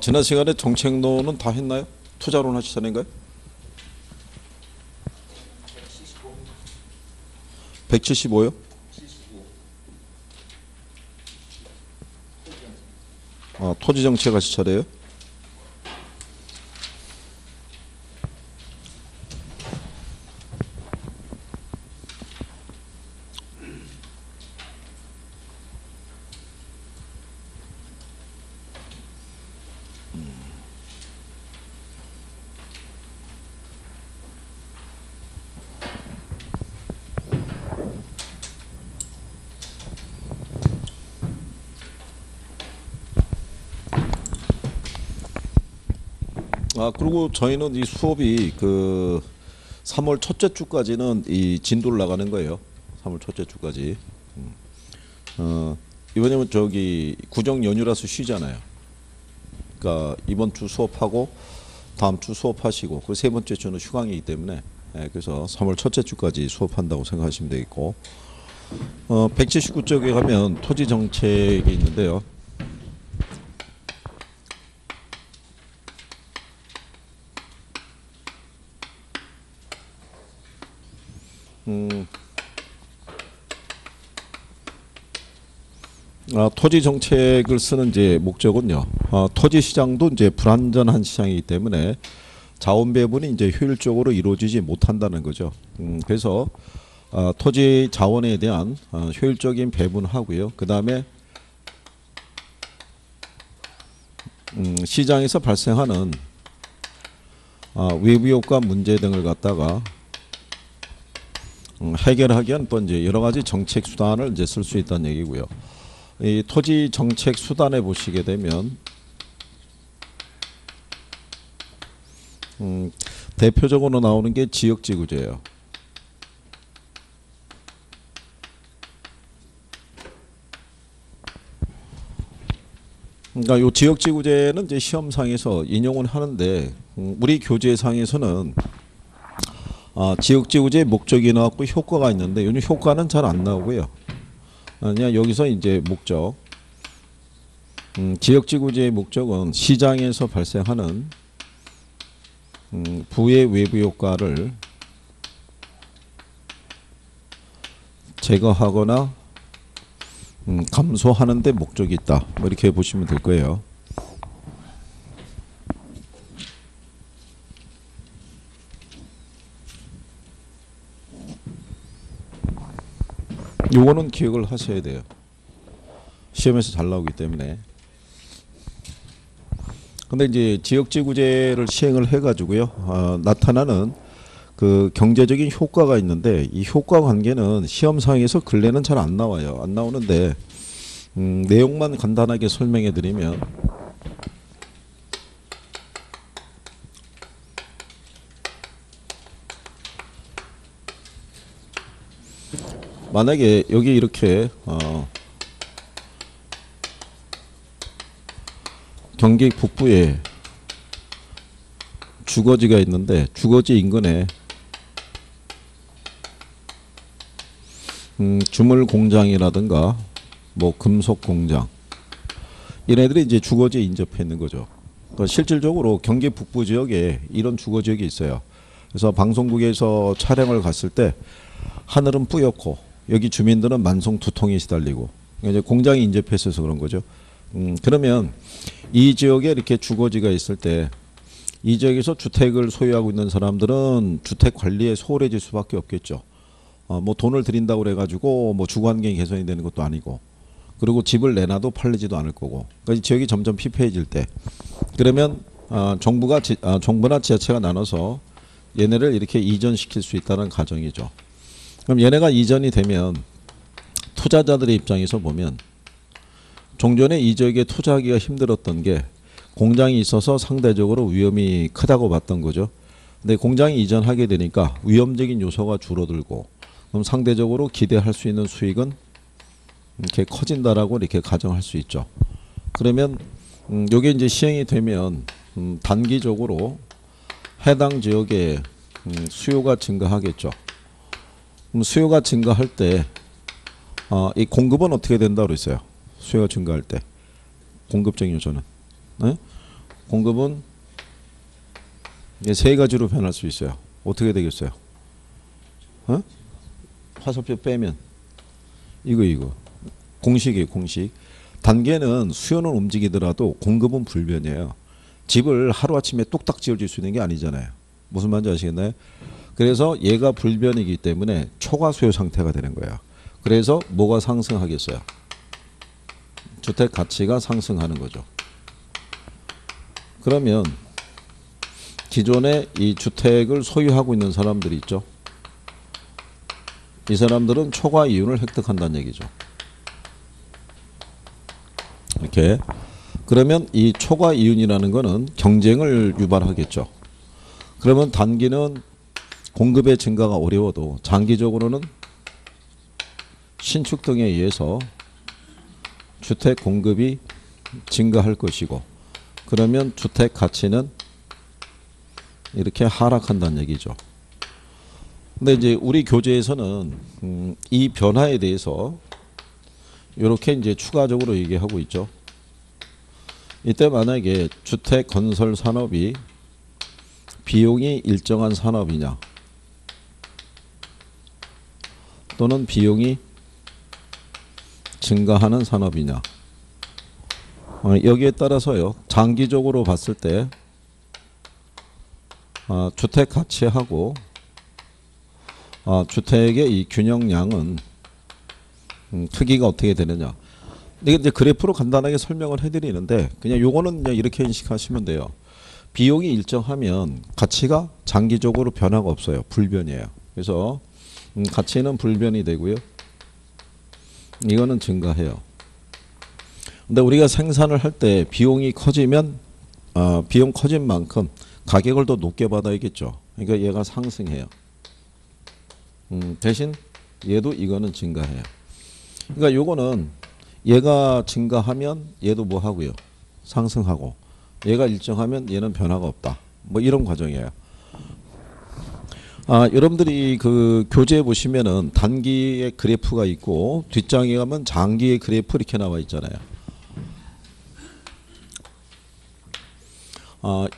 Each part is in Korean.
지난 시간에 정책론은 다 했나요? 투자론 하실 차례인가요? 175요? 토지 정책 하실 차례요? 그리고 저희는 이 수업이 3월 첫째 주까지는 이 진도를 나가는 거예요. 3월 첫째 주까지. 이번에는 구정 연휴라서 쉬잖아요. 그러니까 이번 주 수업하고 다음 주 수업하시고 그 세 번째 주는 휴강이기 때문에 그래서 3월 첫째 주까지 수업한다고 생각하시면 되겠고 179쪽에 가면 토지 정책이 있는데요. 토지 정책을 쓰는 이제 목적은요. 토지 시장도 이제 불안전한 시장이기 때문에 자원 배분이 이제 효율적으로 이루어지지 못한다는 거죠. 그래서 토지 자원에 대한 효율적인 배분하고요. 그 다음에 시장에서 발생하는 외부 효과 문제 등을 갖다가 해결하기 위한 또 이제 여러 가지 정책 수단을 이제 쓸 수 있다는 얘기고요. 이 토지 정책 수단에 보시게 되면 대표적으로 나오는 게 지역지구제예요. 그러니까 이 지역지구제는 이제 시험상에서 인용을 하는데 우리 교재상에서는 지역지구제의 목적이 나왔고 효과가 있는데 요즘 효과는 잘 안 나오고요. 그냥 여기서 이제 목적, 지역지구제의 목적은 시장에서 발생하는 부의 외부 효과를 제거하거나 감소하는 데 목적이 있다. 뭐 이렇게 보시면 될 거예요. 요거는 기억을 하셔야 돼요. 시험에서 잘 나오기 때문에. 근데 이제 지역지구제를 시행을 해가지고요. 나타나는 그 경제적인 효과가 있는데 이 효과 관계는 시험상에서 근래는 잘 안 나와요. 안 나오는데 내용만 간단하게 설명해 드리면 만약에 여기 이렇게 경기 북부에 주거지가 있는데 주거지 인근에 주물 공장이라든가 뭐 금속 공장 얘네들이 이제 주거지에 인접해 있는 거죠. 그러니까 실질적으로 경기 북부 지역에 이런 주거 지역이 있어요. 그래서 방송국에서 촬영을 갔을 때 하늘은 뿌옇고 여기 주민들은 만성 두통에 시달리고 이제 공장이 인접해 있어서 그런 거죠. 그러면 이 지역에 이렇게 주거지가 있을 때 이 지역에서 주택을 소유하고 있는 사람들은 주택 관리에 소홀해질 수밖에 없겠죠. 뭐 돈을 들인다고 그래가지고 뭐 주거 환경이 개선이 되는 것도 아니고 그리고 집을 내놔도 팔리지도 않을 거고 그러니까 지역이 점점 피폐해질 때 그러면 정부나 지자체가 나눠서 얘네를 이렇게 이전시킬 수 있다는 가정이죠. 그럼 얘네가 이전이 되면 투자자들의 입장에서 보면 종전에 이 지역에 투자하기가 힘들었던 게 공장이 있어서 상대적으로 위험이 크다고 봤던 거죠. 근데 공장이 이전하게 되니까 위험적인 요소가 줄어들고 그럼 상대적으로 기대할 수 있는 수익은 이렇게 커진다라고 이렇게 가정할 수 있죠. 그러면 요게 이제 시행이 되면 단기적으로 해당 지역에 수요가 증가하겠죠. 그럼 수요가 증가할 때 이 공급은 어떻게 된다고 그랬어요? 수요가 증가할 때 공급적인 요소는 네? 공급은 이게 세 가지로 변할 수 있어요. 어떻게 되겠어요? 어? 화살표 빼면 이거 공식이에요. 공식. 단계는 수요는 움직이더라도 공급은 불변이에요. 집을 하루아침에 뚝딱 지어줄 수 있는 게 아니잖아요. 무슨 말인지 아시겠나요? 그래서 얘가 불변이기 때문에 초과 수요 상태가 되는 거예요. 그래서 뭐가 상승하겠어요? 주택 가치가 상승하는 거죠. 그러면 기존에 이 주택을 소유하고 있는 사람들이 있죠. 이 사람들은 초과 이윤을 획득한다는 얘기죠. 이렇게. 그러면 이 초과 이윤이라는 거는 경쟁을 유발하겠죠. 그러면 단기는 공급의 증가가 어려워도 장기적으로는 신축 등에 의해서 주택 공급이 증가할 것이고, 그러면 주택 가치는 이렇게 하락한다는 얘기죠. 근데 이제 우리 교재에서는 이 변화에 대해서 이렇게 이제 추가적으로 얘기하고 있죠. 이때 만약에 주택 건설 산업이 비용이 일정한 산업이냐 또는 비용이 증가하는 산업이냐, 여기에 따라서요 장기적으로 봤을 때 주택 가치하고 주택의 이 균형량은 크기가 어떻게 되느냐. 이게 이제 그래프로 간단하게 설명을 해드리는데 그냥 요거는 그냥 이렇게 인식하시면 돼요. 비용이 일정하면 가치가 장기적으로 변화가 없어요. 불변이에요. 그래서 가치는 불변이 되고요. 이거는 증가해요. 근데 우리가 생산을 할 때 비용이 커지면 비용 커진 만큼 가격을 더 높게 받아야겠죠. 그러니까 얘가 상승해요. 대신 얘도 이거는 증가해요. 그러니까 요거는 얘가 증가하면 얘도 뭐 하고요? 상승하고, 얘가 일정하면 얘는 변화가 없다. 뭐 이런 과정이에요. 여러분들이 그 교재에 보시면은 단기의 그래프가 있고 뒷장에 가면 장기의 그래프 이렇게 나와 있잖아요.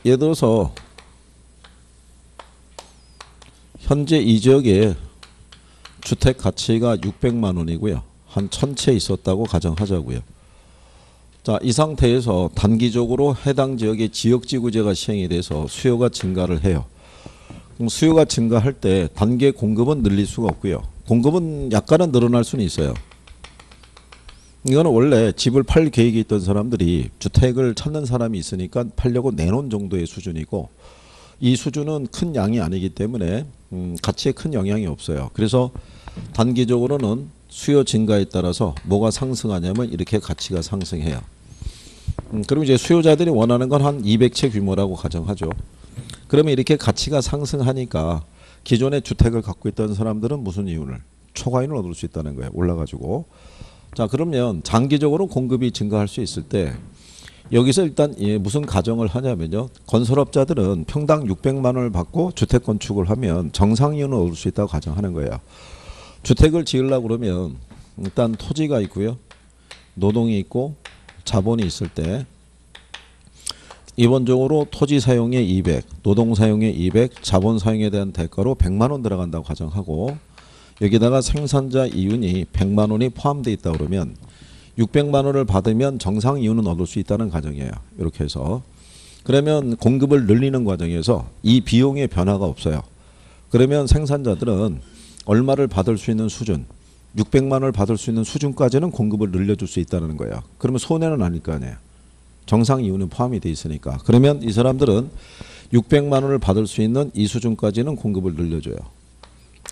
예를 들어서 현재 이 지역에 주택 가치가 600만 원이고요. 한 1000채 있었다고 가정하자고요. 자, 이 상태에서 단기적으로 해당 지역의 지역지구제가 시행이 돼서 수요가 증가를 해요. 그럼 수요가 증가할 때 단계 공급은 늘릴 수가 없고요. 공급은 약간은 늘어날 수는 있어요. 이거는 원래 집을 팔 계획이 있던 사람들이 주택을 찾는 사람이 있으니까 팔려고 내놓은 정도의 수준이고, 이 수준은 큰 양이 아니기 때문에 가치에 큰 영향이 없어요. 그래서 단기적으로는 수요 증가에 따라서 뭐가 상승하냐면 이렇게 가치가 상승해요. 그럼 이제 수요자들이 원하는 건 한 200채 규모라고 가정하죠. 그러면 이렇게 가치가 상승하니까 기존에 주택을 갖고 있던 사람들은 무슨 이윤을? 초과이윤을 얻을 수 있다는 거예요. 올라가지고. 자, 그러면 장기적으로 공급이 증가할 수 있을 때 여기서 일단 무슨 가정을 하냐면요. 건설업자들은 평당 600만 원을 받고 주택 건축을 하면 정상이윤을 얻을 수 있다고 가정하는 거예요. 주택을 지으려고 그러면 일단 토지가 있고요. 노동이 있고 자본이 있을 때 기본적으로 토지 사용에 200, 노동 사용에 200, 자본 사용에 대한 대가로 100만 원 들어간다고 가정하고, 여기다가 생산자 이윤이 100만 원이 포함되어 있다 그러면 600만 원을 받으면 정상 이윤은 얻을 수 있다는 가정이에요. 이렇게 해서. 그러면 공급을 늘리는 과정에서 이 비용의 변화가 없어요. 그러면 생산자들은 얼마를 받을 수 있는 수준, 600만 원을 받을 수 있는 수준까지는 공급을 늘려줄 수 있다는 거예요. 그러면 손해는 아닐 거 아니에요. 정상 이윤은 포함이 돼 있으니까. 그러면 이 사람들은 600만 원을 받을 수 있는 이 수준까지는 공급을 늘려줘요.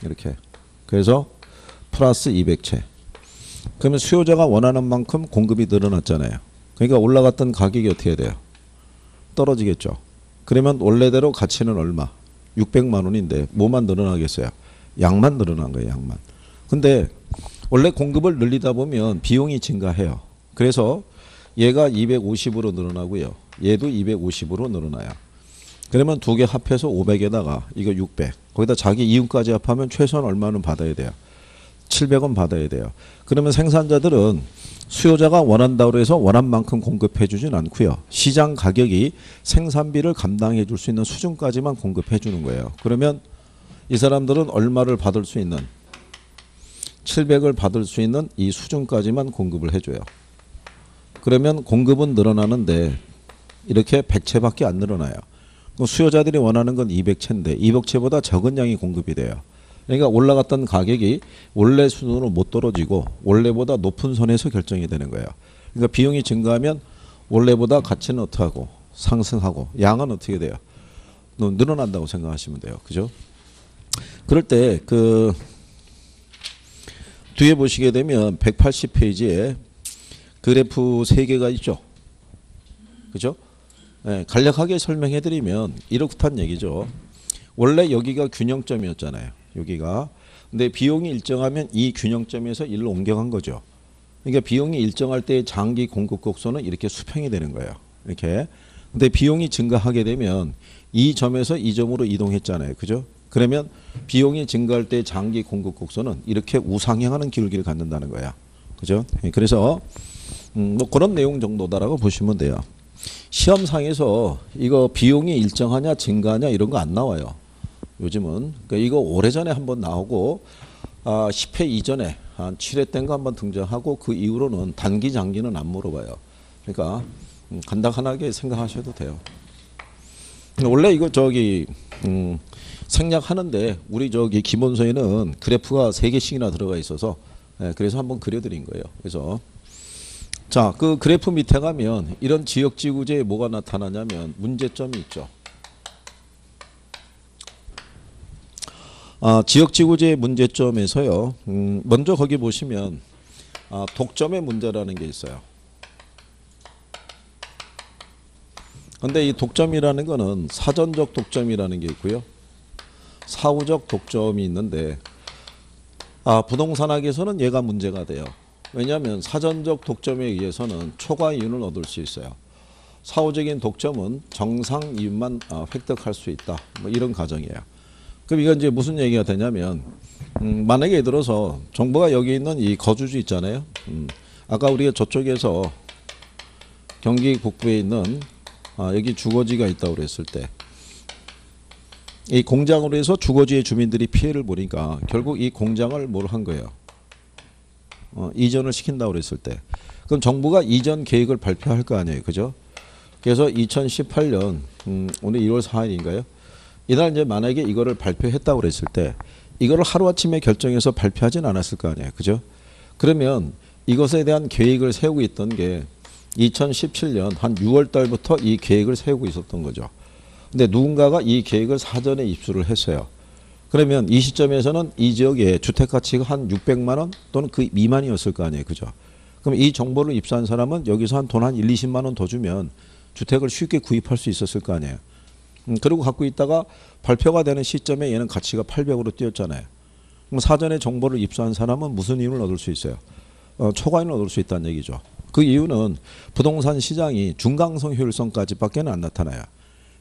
이렇게. 그래서 플러스 200채. 그러면 수요자가 원하는 만큼 공급이 늘어났잖아요. 그러니까 올라갔던 가격이 어떻게 돼요? 떨어지겠죠. 그러면 원래대로 가치는 얼마? 600만 원인데 뭐만 늘어나겠어요? 양만 늘어난 거예요. 양만. 근데 원래 공급을 늘리다 보면 비용이 증가해요. 그래서 얘가 250으로 늘어나고요. 얘도 250으로 늘어나요. 그러면 두 개 합해서 500에다가 이거 600. 거기다 자기 이윤까지 합하면 최소한 얼마는 받아야 돼요? 700원 받아야 돼요. 그러면 생산자들은 수요자가 원한다고 해서 원한 만큼 공급해 주진 않고요. 시장 가격이 생산비를 감당해 줄 수 있는 수준까지만 공급해 주는 거예요. 그러면 이 사람들은 얼마를 받을 수 있는 700을 받을 수 있는 이 수준까지만 공급을 해줘요. 그러면 공급은 늘어나는데 이렇게 100채밖에 안 늘어나요. 수요자들이 원하는 건 200채인데 200채보다 적은 양이 공급이 돼요. 그러니까 올라갔던 가격이 원래 수준으로 못 떨어지고 원래보다 높은 선에서 결정이 되는 거예요. 그러니까 비용이 증가하면 원래보다 가치는 어떻게 하고 상승하고 양은 어떻게 돼요? 늘어난다고 생각하시면 돼요. 그죠? 그럴 때 그 뒤에 보시게 되면 180페이지에 그래프 3개가 있죠. 그죠? 네, 간략하게 설명해 드리면 이렇단 얘기죠. 원래 여기가 균형점이었잖아요. 여기가. 근데 비용이 일정하면 이 균형점에서 일로 옮겨간 거죠. 그러니까 비용이 일정할 때 장기 공급 곡선은 이렇게 수평이 되는 거예요. 이렇게. 근데 비용이 증가하게 되면 이 점에서 이 점으로 이동했잖아요. 그죠? 그러면 비용이 증가할 때 장기 공급 곡선은 이렇게 우상향하는 기울기를 갖는다는 거야. 그죠? 그래서 뭐 그런 내용 정도다라고 보시면 돼요. 시험상에서 이거 비용이 일정하냐 증가하냐 이런 거 안 나와요. 요즘은. 그러니까 이거 오래전에 한번 나오고 10회 이전에 한 7회 땐가 한번 등장하고 그 이후로는 단기 장기는 안 물어봐요. 그러니까 간단하게 생각하셔도 돼요. 원래 이거 생략하는데 우리 기본서에는 그래프가 3개씩이나 들어가 있어서 그래서 한번 그려드린 거예요. 그래서 자, 그 그래프 밑에 가면 이런 지역지구제에 뭐가 나타나냐면 문제점이 있죠. 지역지구제의 문제점에서요. 먼저 거기 보시면 독점의 문제라는 게 있어요. 근데 이 독점이라는 거는 사전적 독점이라는 게 있고요. 사후적 독점이 있는데 부동산학에서는 얘가 문제가 돼요. 왜냐하면 사전적 독점에 의해서는 초과 이윤을 얻을 수 있어요. 사후적인 독점은 정상 이윤만 획득할 수 있다. 뭐 이런 가정이에요. 그럼 이건 이제 무슨 얘기가 되냐면 만약에 예를 들어서 정부가 여기 있는 이 거주지 있잖아요. 아까 우리가 저쪽에서 경기 북부에 있는 여기 주거지가 있다고 그랬을 때 이 공장으로 해서 주거지의 주민들이 피해를 보니까 결국 이 공장을 뭘 한 거예요? 이전을 시킨다고 그랬을 때 그럼 정부가 이전 계획을 발표할 거 아니에요. 그죠? 그래서 2018년 오늘 1월 4일인가요? 이날 이제 만약에 이거를 발표했다고 그랬을 때 이거를 하루아침에 결정해서 발표하진 않았을 거 아니에요. 그죠? 그러면 이것에 대한 계획을 세우고 있던 게 2017년 한 6월 달부터 이 계획을 세우고 있었던 거죠. 근데 누군가가 이 계획을 사전에 입수를 했어요. 그러면 이 시점에서는 이 지역의 주택 가치가 한 600만 원 또는 그 미만이었을 거 아니에요. 그죠? 그럼 이 정보를 입수한 사람은 여기서 한 돈 한 1, 20만 원 더 주면 주택을 쉽게 구입할 수 있었을 거 아니에요. 그리고 갖고 있다가 발표가 되는 시점에 얘는 가치가 800으로 뛰었잖아요. 그럼 사전에 정보를 입수한 사람은 무슨 이윤을 얻을 수 있어요? 초과이윤을 얻을 수 있다는 얘기죠. 그 이유는 부동산 시장이 중강성 효율성까지밖에 안 나타나요.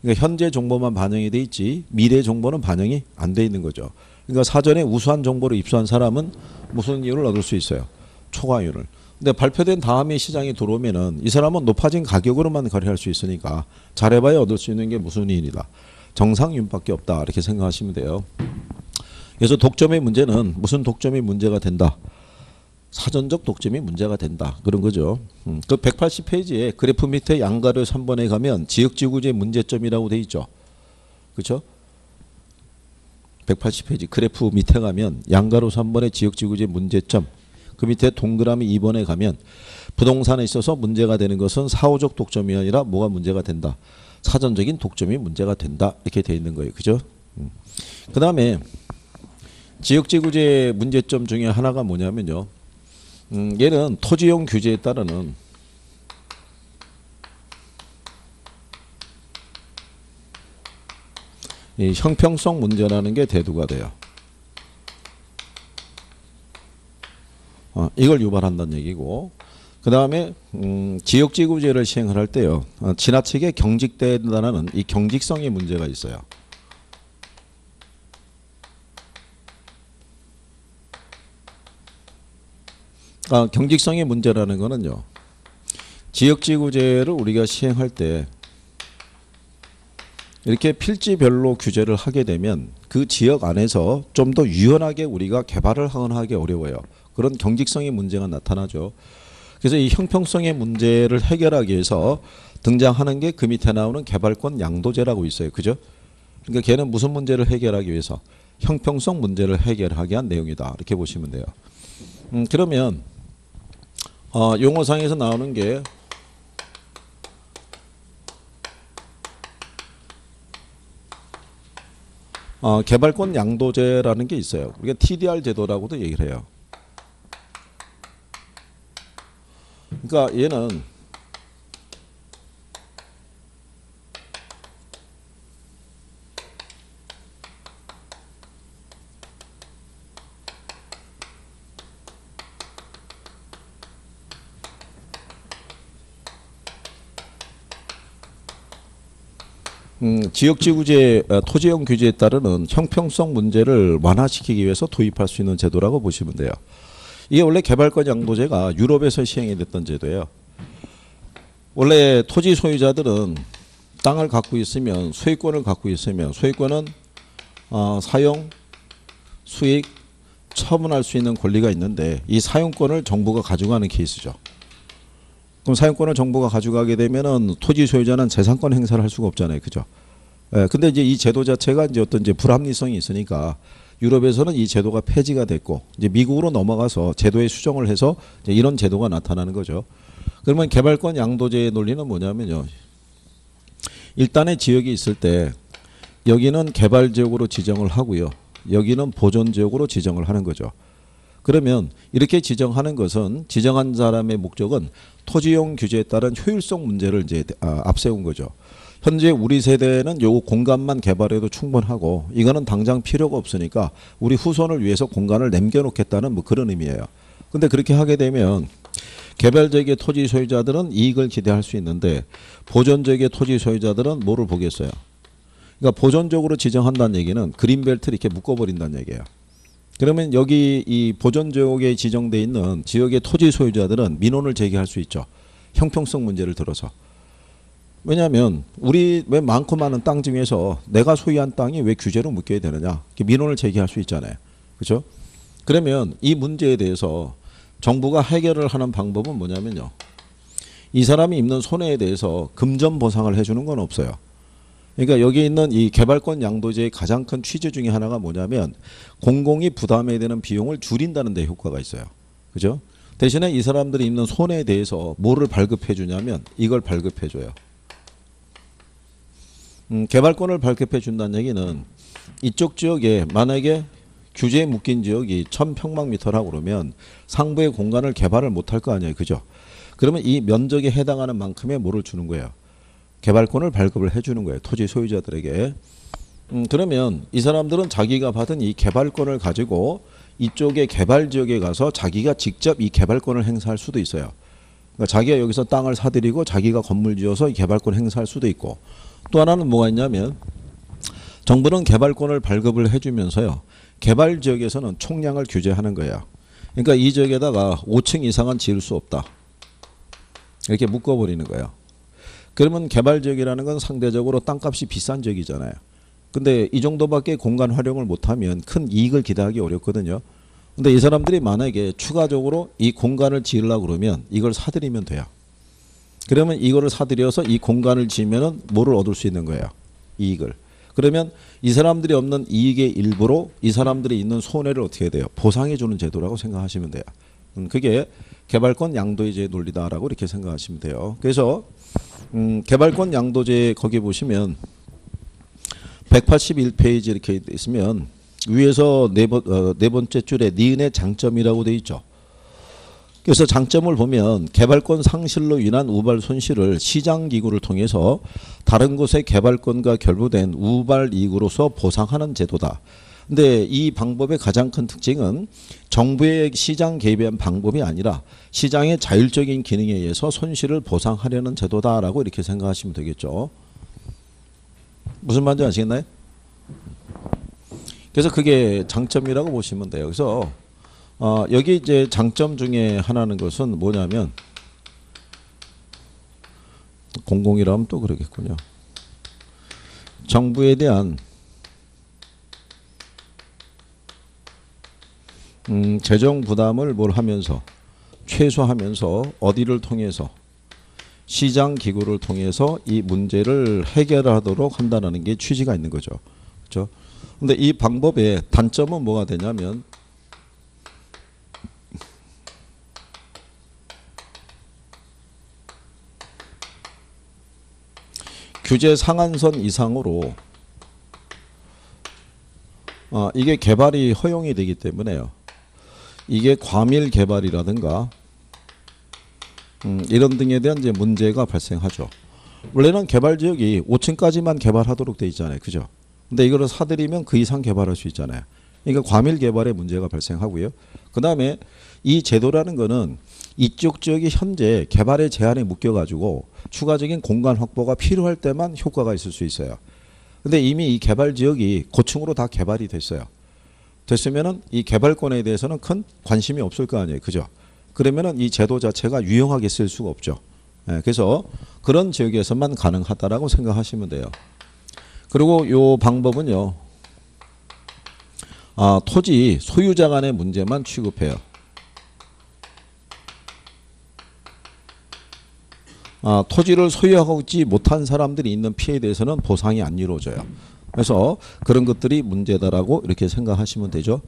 그러니까 현재 정보만 반영이 돼 있지 미래 정보는 반영이 안 돼 있는 거죠. 그러니까 사전에 우수한 정보를 입수한 사람은 무슨 이윤을 얻을 수 있어요? 초과이윤을. 근데 발표된 다음에 시장에 들어오면은 이 사람은 높아진 가격으로만 거래할 수 있으니까 잘해봐야 얻을 수 있는 게 무슨 이윤이다? 정상이윤밖에 없다. 이렇게 생각하시면 돼요. 그래서 독점의 문제는 무슨 독점이 문제가 된다? 사전적 독점이 문제가 된다. 그런 거죠. 그 180페이지에 그래프 밑에 양가로 3번에 가면 지역지구제 문제점이라고 돼 있죠. 그렇죠? 180페이지 그래프 밑에 가면 양가로 3번에 지역지구제 문제점. 그 밑에 동그라미 2번에 가면 부동산에 있어서 문제가 되는 것은 사후적 독점이 아니라 뭐가 문제가 된다. 사전적인 독점이 문제가 된다. 이렇게 돼 있는 거예요. 그죠? 그 다음에 지역지구제 문제점 중에 하나가 뭐냐면요. 얘는 토지용 규제에 따르는 이 형평성 문제라는 게 대두가 돼요. 이걸 유발한다는 얘기고 그 다음에 지역지구제를 시행을 할 때요. 지나치게 경직된다는 이 경직성의 문제가 있어요. 경직성의 문제라는 거는요. 지역지구제를 우리가 시행할 때 이렇게 필지별로 규제를 하게 되면 그 지역 안에서 좀 더 유연하게 우리가 개발을 하기 어려워요. 그런 경직성의 문제가 나타나죠. 그래서 이 형평성의 문제를 해결하기 위해서 등장하는 게 그 밑에 나오는 개발권 양도제라고 있어요. 그죠? 그러니까 걔는 무슨 문제를 해결하기 위해서? 형평성 문제를 해결하기 위한 내용이다. 이렇게 보시면 돼요. 그러면 용어상에서 나오는 게 개발권 양도제라는 게 있어요. 우리가 TDR 제도라고도 얘기를 해요. 그러니까 얘는 지역지구제 토지용 규제에 따르는 형평성 문제를 완화시키기 위해서 도입할 수 있는 제도라고 보시면 돼요. 이게 원래 개발권 양도제가 유럽에서 시행이 됐던 제도예요. 원래 토지 소유자들은 땅을 갖고 있으면 소유권을 갖고 있으면 소유권은 사용, 수익, 처분할 수 있는 권리가 있는데 이 사용권을 정부가 가져가는 케이스죠. 그럼 사용권을 정부가 가져가게 되면은 토지 소유자는 재산권 행사를 할 수가 없잖아요. 그죠? 예, 근데 이제 이 제도 자체가 이제 어떤 이제 불합리성이 있으니까 유럽에서는 이 제도가 폐지가 됐고 이제 미국으로 넘어가서 제도에 수정을 해서 이제 이런 제도가 나타나는 거죠. 그러면 개발권 양도제의 논리는 뭐냐면요. 일단의 지역이 있을 때 여기는 개발 지역으로 지정을 하고요. 여기는 보존 지역으로 지정을 하는 거죠. 그러면 이렇게 지정하는 것은 지정한 사람의 목적은 토지용 규제에 따른 효율성 문제를 이제 앞세운 거죠. 현재 우리 세대는 요 공간만 개발해도 충분하고 이거는 당장 필요가 없으니까 우리 후손을 위해서 공간을 남겨놓겠다는 뭐 그런 의미예요. 근데 그렇게 하게 되면 개발지역의 토지 소유자들은 이익을 기대할 수 있는데 보존지역의 토지 소유자들은 뭐를 보겠어요? 그러니까 보존적으로 지정한다는 얘기는 그린벨트를 이렇게 묶어버린다는 얘기예요. 그러면 여기 이 보존지역에 지정돼 있는 지역의 토지 소유자들은 민원을 제기할 수 있죠. 형평성 문제를 들어서. 왜냐하면 우리 왜 많고 많은 땅 중에서 내가 소유한 땅이 왜 규제로 묶여야 되느냐. 민원을 제기할 수 있잖아요. 그렇죠? 그러면 이 문제에 대해서 정부가 해결을 하는 방법은 뭐냐면요. 이 사람이 입는 손해에 대해서 금전 보상을 해주는 건 없어요. 그러니까 여기 있는 이 개발권 양도제의 가장 큰 취지 중에 하나가 뭐냐면 공공이 부담해야 되는 비용을 줄인다는 데 효과가 있어요. 그죠? 대신에 이 사람들이 입는 손해에 대해서 뭐를 발급해 주냐면 이걸 발급해 줘요. 개발권을 발급해 준다는 얘기는 이쪽 지역에 만약에 규제에 묶인 지역이 1000평방미터라고 그러면 상부의 공간을 개발을 못할 거 아니에요. 그죠? 그러면 이 면적에 해당하는 만큼의 뭐를 주는 거예요. 개발권을 발급을 해주는 거예요. 토지 소유자들에게. 그러면 이 사람들은 자기가 받은 이 개발권을 가지고 이쪽의 개발지역에 가서 자기가 직접 이 개발권을 행사할 수도 있어요. 그러니까 자기가 여기서 땅을 사들이고 자기가 건물 지어서 이 개발권 행사할 수도 있고 또 하나는 뭐가 있냐면 정부는 개발권을 발급을 해주면서요. 개발지역에서는 총량을 규제하는 거예요. 그러니까 이 지역에다가 5층 이상은 지을 수 없다. 이렇게 묶어버리는 거예요. 그러면 개발지역이라는 건 상대적으로 땅값이 비싼 지역이잖아요. 근데 이 정도밖에 공간 활용을 못하면 큰 이익을 기대하기 어렵거든요. 근데 이 사람들이 만약에 추가적으로 이 공간을 지으려고 그러면 이걸 사들이면 돼요. 그러면 이거를 사들여서 이 공간을 지으면 뭐를 얻을 수 있는 거예요? 이익을. 그러면 이 사람들이 없는 이익의 일부로 이 사람들이 있는 손해를 어떻게 해야 돼요? 보상해 주는 제도라고 생각하시면 돼요. 그게 개발권 양도제의 논리다라고 이렇게 생각하시면 돼요. 그래서 개발권 양도제 거기 보시면 181페이지 이렇게 있으면 위에서 네 번째 줄에 니은의 장점이라고 돼 있죠. 그래서 장점을 보면 개발권 상실로 인한 우발 손실을 시장기구를 통해서 다른 곳의 개발권과 결부된 우발 이익으로서 보상하는 제도다. 근데 이 방법의 가장 큰 특징은 정부의 시장 개입에 의한 방법이 아니라 시장의 자율적인 기능에 의해서 손실을 보상하려는 제도다라고 이렇게 생각하시면 되겠죠. 무슨 말인지 아시겠나요? 그래서 그게 장점이라고 보시면 돼요. 그래서 여기 이제 장점 중에 하나는 것은 뭐냐면 공공이라면 또 그러겠군요. 정부에 대한 재정 부담을 뭘 하면서 최소화하면서 어디를 통해서 시장 기구를 통해서 이 문제를 해결하도록 한다는 게 취지가 있는 거죠. 그렇죠? 근데 이 방법의 단점은 뭐가 되냐면 규제 상한선 이상으로 이게 개발이 허용이 되기 때문에요. 이게 과밀 개발이라든가 이런 등에 대한 이제 문제가 발생하죠. 원래는 개발 지역이 5층까지만 개발하도록 돼 있잖아요. 그죠? 근데 이거를 사들이면 그 이상 개발할 수 있잖아요. 그러니까 과밀 개발의 문제가 발생하고요. 그 다음에 이 제도라는 거는 이쪽 지역이 현재 개발의 제한에 묶여가지고 추가적인 공간 확보가 필요할 때만 효과가 있을 수 있어요. 근데 이미 이 개발 지역이 고층으로 다 개발이 됐어요. 됐으면은 이 개발권에 대해서는 큰 관심이 없을 거 아니에요. 그죠? 그러면은 이 제도 자체가 유용하게 쓸 수가 없죠. 그래서 그런 지역에서만 가능하다라고 생각하시면 돼요. 그리고 요 방법은요. 토지 소유자 간의 문제만 취급해요. 토지를 소유하지 못한 사람들이 있는 피해에 대해서는 보상이 안 이루어져요. 그래서 그런 것들이 문제다라고 이렇게 생각하시면 되죠.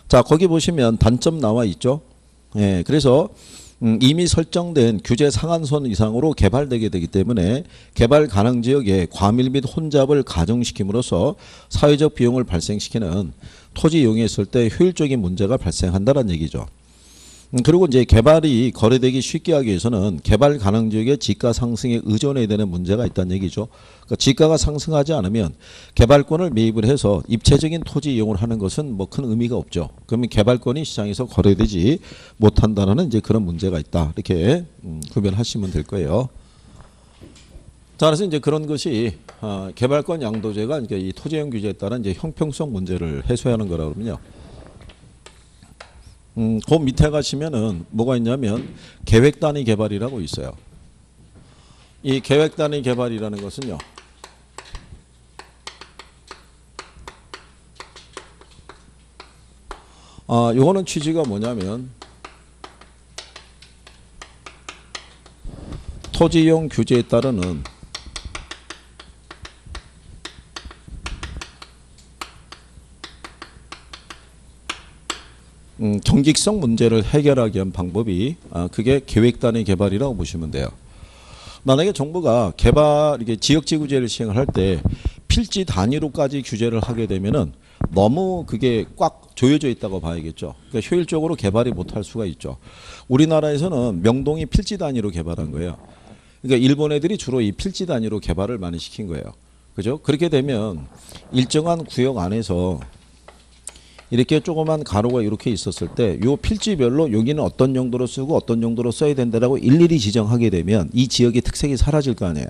자, 거기 보시면 단점 나와 있죠. 예, 그래서 이미 설정된 규제 상한선 이상으로 개발되게 되기 때문에 개발 가능 지역에 과밀 및 혼잡을 가중시킴으로써 사회적 비용을 발생시키는 토지 이용했을 때 효율적인 문제가 발생한다는 얘기죠. 그리고 이제 개발이 거래되기 쉽게 하기 위해서는 개발 가능 지역의 지가 상승에 의존해야 되는 문제가 있다는 얘기죠. 그러니까 지가가 상승하지 않으면 개발권을 매입을 해서 입체적인 토지 이용을 하는 것은 뭐 큰 의미가 없죠. 그러면 개발권이 시장에서 거래되지 못한다는 이제 그런 문제가 있다. 이렇게 구별하시면 될 거예요. 자, 그래서 이제 그런 것이 개발권 양도제가 이제 이 토지이용 규제에 따른 이제 형평성 문제를 해소하는 거라고 그러면요. 그 밑에 가시면은 뭐가 있냐면 계획 단위 개발이라고 있어요. 이 계획 단위 개발이라는 것은요. 요거는 취지가 뭐냐면 토지이용 규제에 따르는 경직성 문제를 해결하기 위한 방법이 그게 계획 단위 개발이라고 보시면 돼요. 만약에 정부가 개발 이게 지역지구제를 시행할 때 필지 단위로까지 규제를 하게 되면은 너무 그게 꽉 조여져 있다고 봐야겠죠. 그러니까 효율적으로 개발이 못할 수가 있죠. 우리나라에서는 명동이 필지 단위로 개발한 거예요. 그러니까 일본 애들이 주로 이 필지 단위로 개발을 많이 시킨 거예요. 그죠? 그렇게 되면 일정한 구역 안에서 이렇게 조그만 가로가 이렇게 있었을 때 요 필지별로 여기는 어떤 용도로 쓰고 어떤 용도로 써야 된다라고 일일이 지정하게 되면 이 지역의 특색이 사라질 거 아니에요.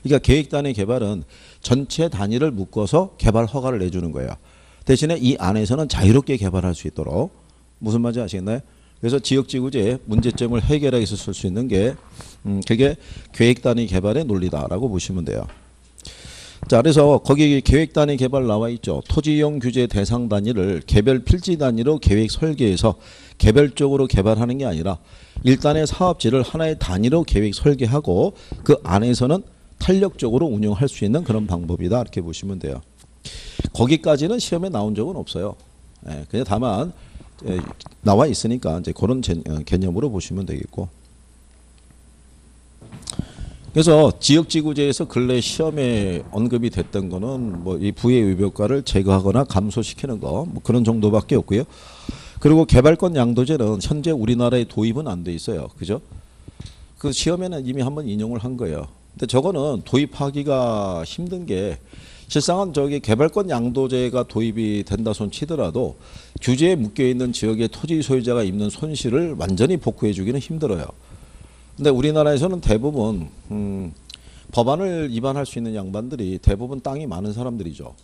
그러니까 계획 단위 개발은 전체 단위를 묶어서 개발 허가를 내주는 거예요. 대신에 이 안에서는 자유롭게 개발할 수 있도록. 무슨 말인지 아시겠나요? 그래서 지역지구제의 문제점을 해결하기 위해서 쓸 수 있는 게 그게 계획 단위 개발의 논리다라고 보시면 돼요. 자, 그래서 거기 계획 단위 개발 나와 있죠. 토지 이용 규제 대상 단위를 개별 필지 단위로 계획 설계해서 개별적으로 개발하는 게 아니라 일단의 사업지를 하나의 단위로 계획 설계하고 그 안에서는 탄력적으로 운영할 수 있는 그런 방법이다. 이렇게 보시면 돼요. 거기까지는 시험에 나온 적은 없어요. 그냥 다만 나와 있으니까 이제 그런 개념으로 보시면 되겠고. 그래서 지역지구제에서 근래 시험에 언급이 됐던 거는 뭐 이 부의 위법과를 제거하거나 감소시키는 거 뭐 그런 정도밖에 없고요. 그리고 개발권 양도제는 현재 우리나라에 도입은 안 돼 있어요. 그죠? 그 시험에는 이미 한번 인용을 한 거예요. 근데 저거는 도입하기가 힘든 게 실상은 저기 개발권 양도제가 도입이 된다 손 치더라도 규제에 묶여 있는 지역의 토지 소유자가 입는 손실을 완전히 복구해 주기는 힘들어요. 근데 우리나라에서는 대부분 법안을 위반할 수 있는 양반들이 대부분 땅이 많은 사람들이죠.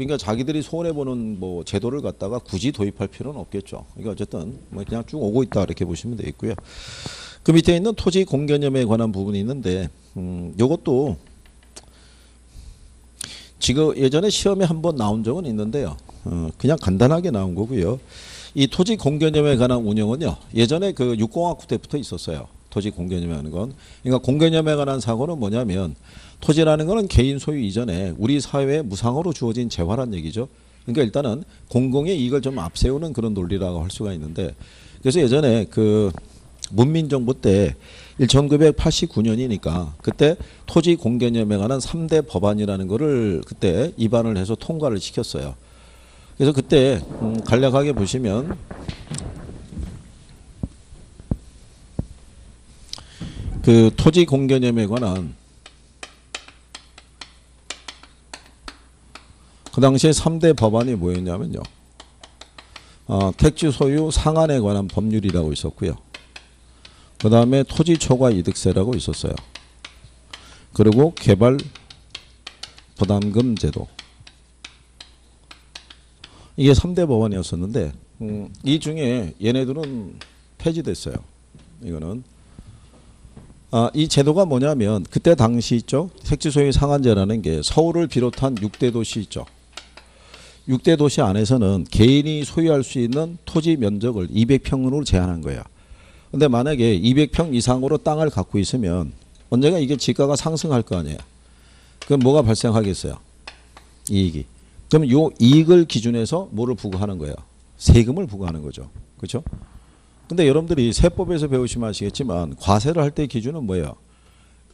그러니까 자기들이 손해 보는 뭐 제도를 갖다가 굳이 도입할 필요는 없겠죠. 그러니까 어쨌든 뭐 그냥 쭉 오고 있다 이렇게 보시면 되겠고요. 그 밑에 있는 토지 공개념에 관한 부분이 있는데 요것도 지금 예전에 시험에 한번 나온 적은 있는데요. 그냥 간단하게 나온 거고요. 이 토지 공개념에 관한 운영은요. 예전에 그 육공학부 때부터 있었어요. 토지 공개념에 하는 건. 그러니까 공개념에 관한 사고는 뭐냐면 토지라는 거는 개인 소유 이전에 우리 사회에 무상으로 주어진 재화란 얘기죠. 그러니까 일단은 공공의 이익을 좀 앞세우는 그런 논리라고 할 수가 있는데 그래서 예전에 그 문민정부 때 1989년이니까 그때 토지 공개념에 관한 3대 법안이라는 거를 그때 입안을 해서 통과를 시켰어요. 그래서 그때 간략하게 보시면 그 토지 공개념에 관한 그 당시에 3대 법안이 뭐였냐면요. 택지 소유 상한에 관한 법률이라고 있었고요. 그 다음에 토지 초과 이득세라고 있었어요. 그리고 개발 부담금 제도. 이게 3대 법안이었었는데 이 중에 얘네들은 폐지됐어요. 이거는 이 제도가 뭐냐면 그때 당시 있죠. 택지 소유 상한제라는 게 서울을 비롯한 6대 도시 있죠. 6대 도시 안에서는 개인이 소유할 수 있는 토지 면적을 200평으로 제한한 거야. 근데 만약에 200평 이상으로 땅을 갖고 있으면 언젠가 이게 지가가 상승할 거 아니에요. 그럼 뭐가 발생하겠어요? 이익이. 그럼 요 이익을 기준해서 뭐를 부과하는 거예요? 세금을 부과하는 거죠. 그렇죠? 근데 여러분들이 세법에서 배우시면 아시겠지만 과세를 할 때 기준은 뭐예요?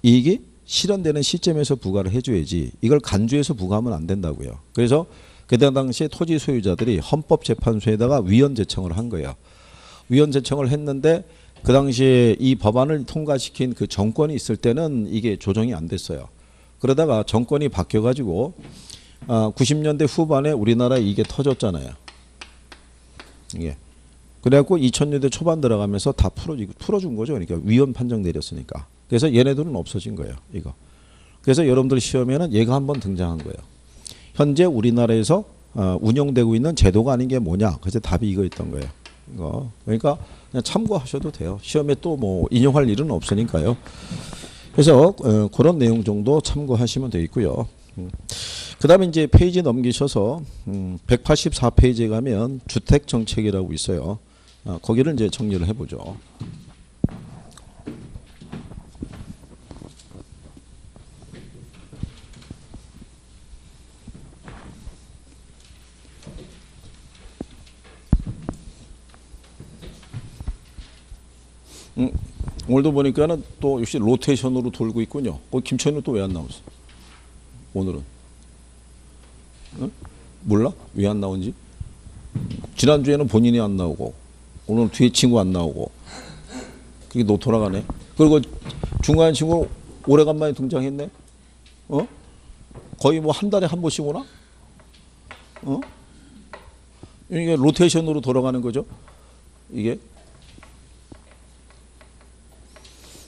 이익이 실현되는 시점에서 부과를 해줘야지 이걸 간주해서 부과하면 안 된다고요. 그래서 그때 당시에 토지 소유자들이 헌법재판소에다가 위헌 제청을 한 거예요. 위헌 제청을 했는데 그 당시에 이 법안을 통과시킨 그 정권이 있을 때는 이게 조정이 안 됐어요. 그러다가 정권이 바뀌어가지고 90년대 후반에 우리나라에 이게 터졌잖아요. 이게. 그래갖고 2000년대 초반 들어가면서 다 풀어준 거죠. 그러니까 위헌 판정 내렸으니까. 그래서 얘네들은 없어진 거예요. 이거. 그래서 여러분들 시험에는 얘가 한번 등장한 거예요. 현재 우리나라에서 운영되고 있는 제도가 아닌 게 뭐냐. 그래서 답이 이거였던 거예요. 이거. 그러니까 그냥 참고하셔도 돼요. 시험에 또 뭐 인용할 일은 없으니까요. 그래서 그런 내용 정도 참고하시면 되겠고요. 그 다음에 이제 페이지 넘기셔서 184페이지에 가면 주택정책이라고 있어요. 거기를 이제 정리를 해보죠. 오늘도 보니까는 또 역시 로테이션으로 돌고 있군요. 김천은 또 왜 안 나오지? 오늘은? 응? 몰라? 왜 안 나온지? 지난주에는 본인이 안 나오고 오늘 뒤에 친구 안 나오고 그게 노토라가네. 그리고 중간 친구 오래간만에 등장했네. 거의 뭐 한 달에 한 번씩 오나? 이게 로테이션으로 돌아가는 거죠. 이게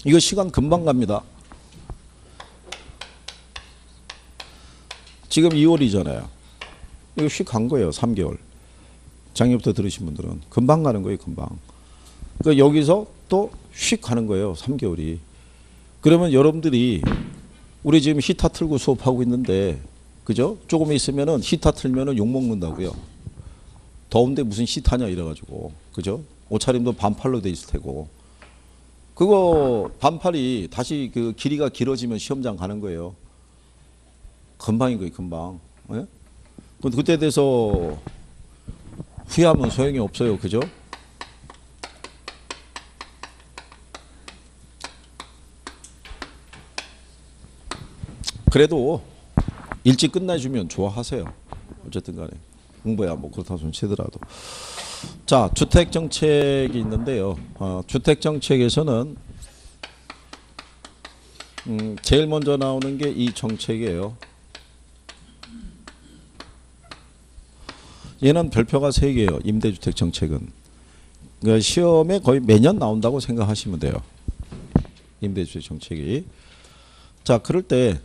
이거 시간 금방 갑니다. 지금 2월이잖아요. 이거 휙 간 거예요. 3개월. 작년부터 들으신 분들은 금방 가는 거예요. 금방. 그러니까 여기서 또 휙 가는 거예요. 3개월이. 그러면 여러분들이 우리 지금 히타 틀고 수업하고 있는데 그죠? 조금 있으면은 히타 틀면은 욕 먹는다고요. 더운데 무슨 히타냐 이래가지고 그죠? 옷차림도 반팔로 돼 있을 테고. 그거 반팔이 다시 그 길이가 길어지면 시험장 가는 거예요. 금방인 거예요. 금방. 예? 그때 돼서 후회하면 소용이 없어요. 그죠? 그래도 일찍 끝내주면 좋아하세요. 어쨌든 간에. 공부야 뭐 그렇다 손 치더라도. 자, 주택정책이 있는데요. 주택정책에서는 제일 먼저 나오는 게 이 정책이에요. 얘는 별표가 3개예요. 임대주택 정책은. 그러니까 시험에 거의 매년 나온다고 생각하시면 돼요. 임대주택 정책이. 자, 그럴 때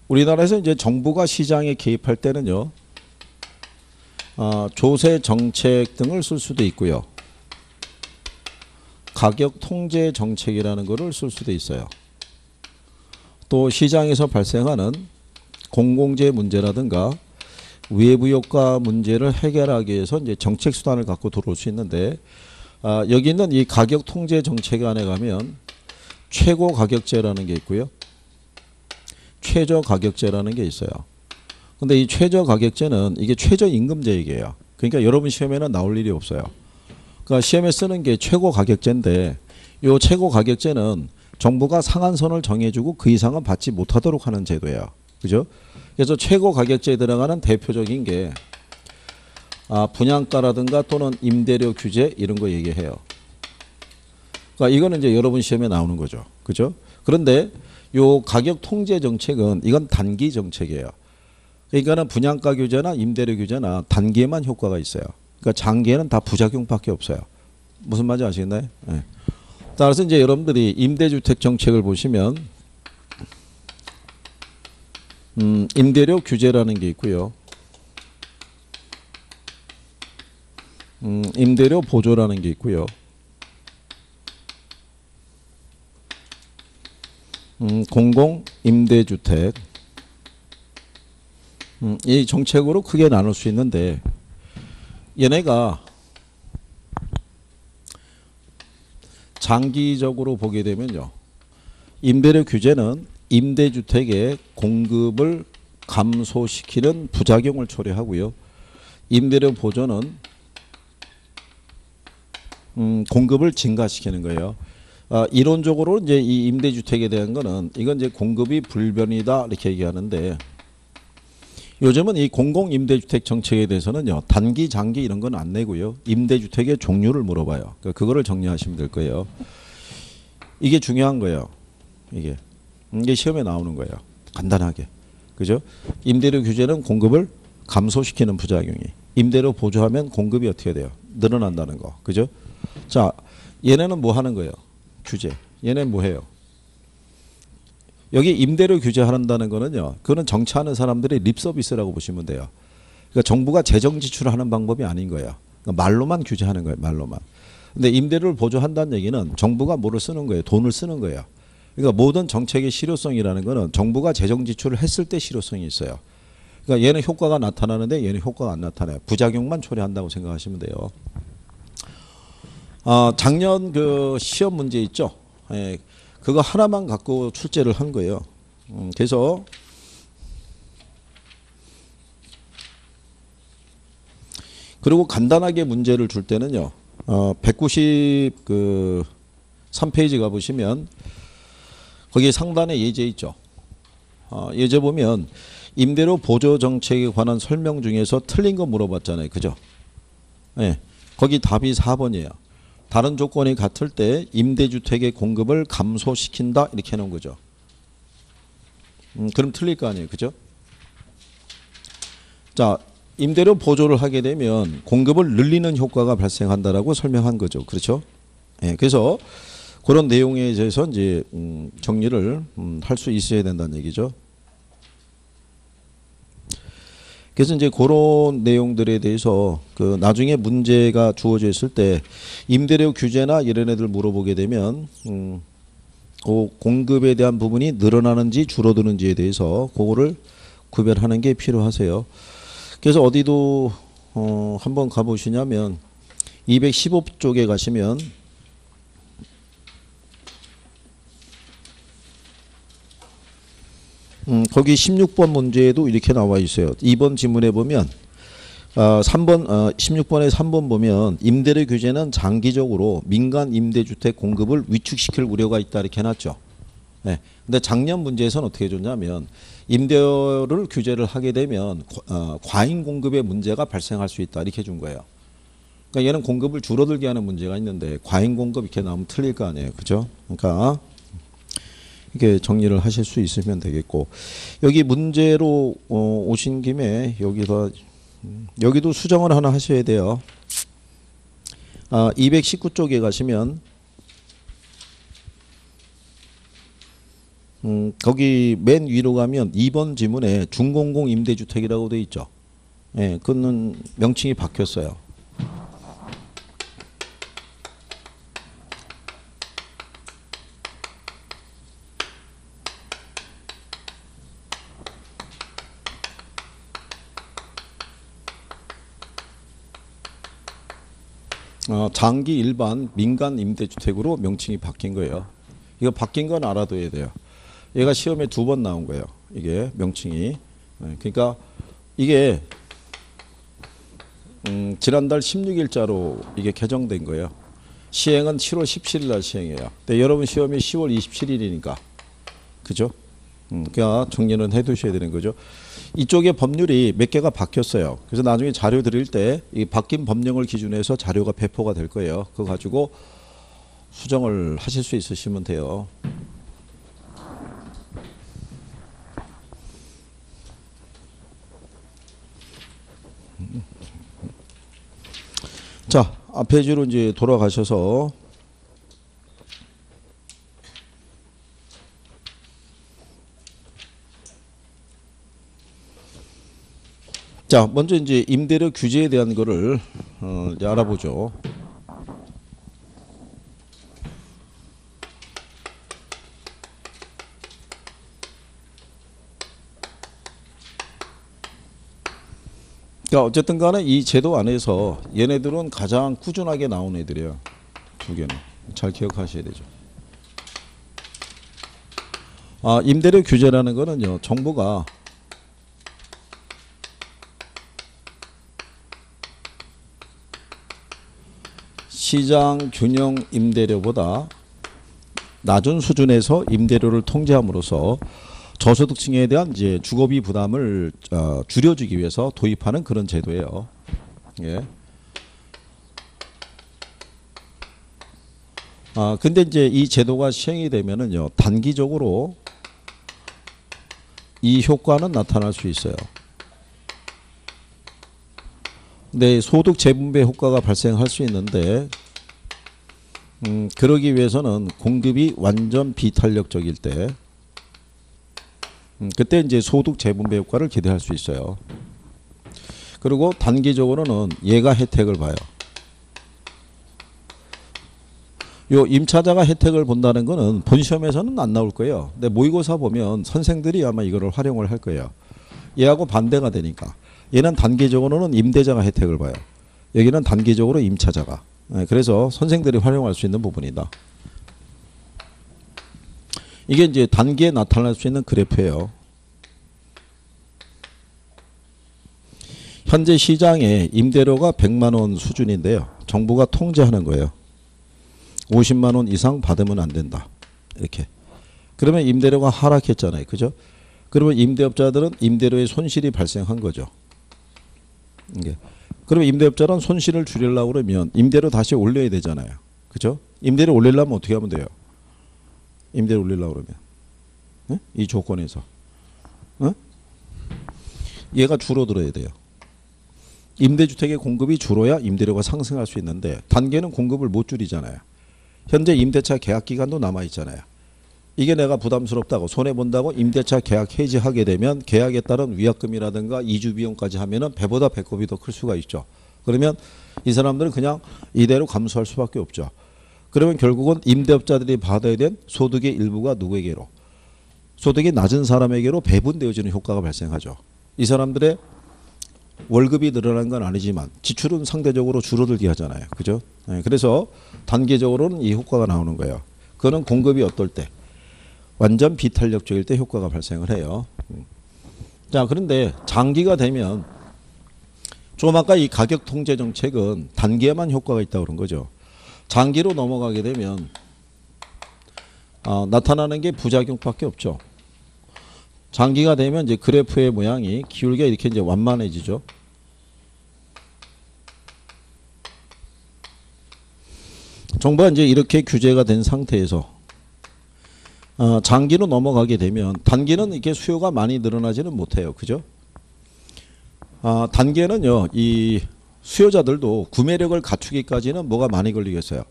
우리나라에서 이제 정부가 시장에 개입할 때는요, 조세 정책 등을 쓸 수도 있고요. 가격 통제 정책이라는 것을 쓸 수도 있어요. 또 시장에서 발생하는 공공재 문제라든가 외부 효과 문제를 해결하기 위해서 이제 정책 수단을 갖고 들어올 수 있는데, 여기 있는 이 가격 통제 정책 안에 가면 최고 가격제라는 게 있고요. 최저 가격제라는 게 있어요. 근데 이 최저 가격제는 이게 최저 임금제 얘기예요. 그러니까 여러분 시험에는 나올 일이 없어요. 그러니까 시험에 쓰는 게 최고 가격제인데, 이 최고 가격제는 정부가 상한선을 정해주고 그 이상은 받지 못하도록 하는 제도예요. 그죠? 그래서 최고 가격제에 들어가는 대표적인 게 분양가라든가 또는 임대료 규제 이런 거 얘기해요. 그러니까 이거는 이제 여러분 시험에 나오는 거죠. 그죠? 그런데 요 가격 통제 정책은 이건 단기 정책이에요. 그러니까는 분양가 규제나 임대료 규제나 단기에만 효과가 있어요. 그러니까 장기에는 다 부작용밖에 없어요. 무슨 말인지 아시겠나요? 네. 따라서 이제 여러분들이 임대주택 정책을 보시면 임대료 규제라는 게 있고요. 임대료 보조라는 게 있고요. 공공 임대주택. 이 정책으로 크게 나눌 수 있는데, 얘네가 장기적으로 보게 되면요, 임대료 규제는 임대주택의 공급을 감소시키는 부작용을 초래하고요, 임대료 보조는 공급을 증가시키는 거예요. 이론적으로 이제 이 임대주택에 대한 거는 이건 이제 공급이 불변이다 이렇게 얘기하는데, 요즘은 이 공공임대주택 정책에 대해서는요, 단기, 장기 이런 건 안 내고요, 임대주택의 종류를 물어봐요. 그러니까 그거를 정리하시면 될 거예요. 이게 중요한 거예요. 이게 시험에 나오는 거예요. 간단하게. 그죠? 임대료 규제는 공급을 감소시키는 부작용이. 임대료 보조하면 공급이 어떻게 돼요? 늘어난다는 거. 그죠? 자, 얘네는 뭐 하는 거예요? 규제. 얘네는 뭐 해요? 여기 임대료 규제한다는 거는요, 그거는 정치하는 사람들의 립 서비스라고 보시면 돼요. 그러니까 정부가 재정 지출하는 방법이 아닌 거예요. 그러니까 말로만 규제하는 거예요. 말로만. 근데 임대료를 보조한다는 얘기는 정부가 뭐를 쓰는 거예요? 돈을 쓰는 거예요. 그러니까 모든 정책의 실효성이라는 거는 정부가 재정 지출을 했을 때 실효성이 있어요. 그러니까 얘는 효과가 나타나는데 얘는 효과가 안 나타나요. 부작용만 초래한다고 생각하시면 돼요. 작년 그 시험 문제 있죠? 예, 그거 하나만 갖고 출제를 한 거예요. 그래서 그리고 간단하게 문제를 줄 때는요, 193페이지 가보시면 거기 상단에 예제 있죠. 예제 보면 임대료 보조 정책에 관한 설명 중에서 틀린 거 물어봤잖아요. 그죠? 네, 거기 답이 4번이에요. 다른 조건이 같을 때 임대주택의 공급을 감소시킨다 이렇게 해놓은 거죠. 그럼 틀릴 거 아니에요. 그죠? 자, 임대료 보조를 하게 되면 공급을 늘리는 효과가 발생한다라고 설명한 거죠. 그렇죠? 예, 그래서 그런 내용에 대해서 이제 정리를 할 수 있어야 된다는 얘기죠. 그래서 이제 그런 내용들에 대해서 그 나중에 문제가 주어져 있을 때 임대료 규제나 이런 애들 물어보게 되면 그 공급에 대한 부분이 늘어나는지 줄어드는지에 대해서 그거를 구별하는 게 필요하세요. 그래서 어디도 한번 가보시냐면 215쪽에 가시면 거기 16번 문제에도 이렇게 나와 있어요. 2번 지문에 보면 16번에 3번 보면 임대료 규제는 장기적으로 민간 임대주택 공급을 위축시킬 우려가 있다 이렇게 해놨죠. 네. 근데 작년 문제에서는 어떻게 해줬냐면 임대료를 규제를 하게 되면 과잉 공급의 문제가 발생할 수 있다 이렇게 준 거예요. 그러니까 얘는 공급을 줄어들게 하는 문제가 있는데 과잉 공급 이렇게 나오면 틀릴 거 아니에요. 그죠? 그러니까 이렇게 정리를 하실 수 있으면 되겠고, 여기 문제로 오신 김에 여기도 수정을 하나 하셔야 돼요. 219쪽에 가시면 거기 맨 위로 가면 2번 지문에 중공공 임대주택이라고 돼 있죠. 예, 그거는 명칭이 바뀌었어요. 장기 일반 민간 임대주택으로 명칭이 바뀐 거예요. 이거 바뀐 건 알아둬야 돼요. 얘가 시험에 2번 나온 거예요. 이게 명칭이. 그러니까 이게 지난달 16일자로 이게 개정된 거예요. 시행은 7월 17일 날 시행해요. 근데 여러분 시험이 10월 27일이니까. 그죠? 그러니까 정리는 해 두셔야 되는 거죠. 이쪽에 법률이 몇 개가 바뀌었어요. 그래서 나중에 자료 드릴 때 이 바뀐 법령을 기준으로 해서 자료가 배포가 될 거예요. 그거 가지고 수정을 하실 수 있으시면 돼요. 자, 앞 페이지로 이제 돌아가셔서 자, 먼저 이제 임대료 규제에 대한 거를 이제 알아보죠. 그러니까 어쨌든 간에 이 제도 안에서 얘네들은 가장 꾸준하게 나온 애들이에요. 2개는. 잘 기억하셔야 되죠. 임대료 규제라는 거는요. 정부가 시장 균형 임대료보다 낮은 수준에서 임대료를 통제함으로써 저소득층에 대한 이제 주거비 부담을 줄여주기 위해서 도입하는 그런 제도예요. 예. 근데 이제 이 제도가 시행이 되면은요, 단기적으로 이 효과는 나타날 수 있어요. 네, 소득 재분배 효과가 발생할 수 있는데, 그러기 위해서는 공급이 완전 비탄력적일 때, 그때 이제 소득 재분배 효과를 기대할 수 있어요. 그리고 단기적으로는 얘가 혜택을 봐요. 요 임차자가 혜택을 본다는 거는 본 시험에서는 안 나올 거예요. 근데 모의고사 보면 선생들이 아마 이거를 활용을 할 거예요. 얘하고 반대가 되니까. 얘는 단기적으로는 임대자가 혜택을 봐요. 여기는 단기적으로 임차자가. 그래서 선생들이 활용할 수 있는 부분이다. 이게 이제 단기에 나타날 수 있는 그래프예요. 현재 시장의 임대료가 100만 원 수준인데요. 정부가 통제하는 거예요. 50만 원 이상 받으면 안 된다. 이렇게. 그러면 임대료가 하락했잖아요. 그죠? 그러면 임대업자들은 임대료에 손실이 발생한 거죠. 이게. 그러면 임대업자는 손실을 줄이려고 그러면 임대료 다시 올려야 되잖아요. 그죠? 임대료 올리려면 어떻게 하면 돼요? 임대료 올리려고 그러면. 네? 이 조건에서. 네? 얘가 줄어들어야 돼요. 임대주택의 공급이 줄어야 임대료가 상승할 수 있는데 단계는 공급을 못 줄이잖아요. 현재 임대차 계약 기간도 남아 있잖아요. 이게 내가 부담스럽다고 손해본다고 임대차 계약 해지하게 되면 계약에 따른 위약금이라든가 이주 비용까지 하면은 배보다 배꼽이 더 클 수가 있죠. 그러면 이 사람들은 그냥 이대로 감수할 수밖에 없죠. 그러면 결국은 임대업자들이 받아야 된 소득의 일부가 누구에게로? 소득이 낮은 사람에게로 배분되어지는 효과가 발생하죠. 이 사람들의 월급이 늘어난 건 아니지만 지출은 상대적으로 줄어들게 하잖아요. 그죠? 네, 그래서 단기적으로는 이 효과가 나오는 거예요. 그거는 공급이 어떨 때? 완전 비탄력적일 때 효과가 발생을 해요. 자, 그런데 장기가 되면 좀 아까 이 가격 통제 정책은 단기에만 효과가 있다고 그런 거죠. 장기로 넘어가게 되면 나타나는 게 부작용밖에 없죠. 장기가 되면 이제 그래프의 모양이 기울기가 이렇게 이제 완만해지죠. 정부가 이제 이렇게 규제가 된 상태에서 장기로 넘어가게 되면 단기는 이렇게 수요가 많이 늘어나지는 못해요. 그죠? 단기에는요, 이 수요자들도 구매력을 갖추기까지는 뭐가 많이 걸리겠어요?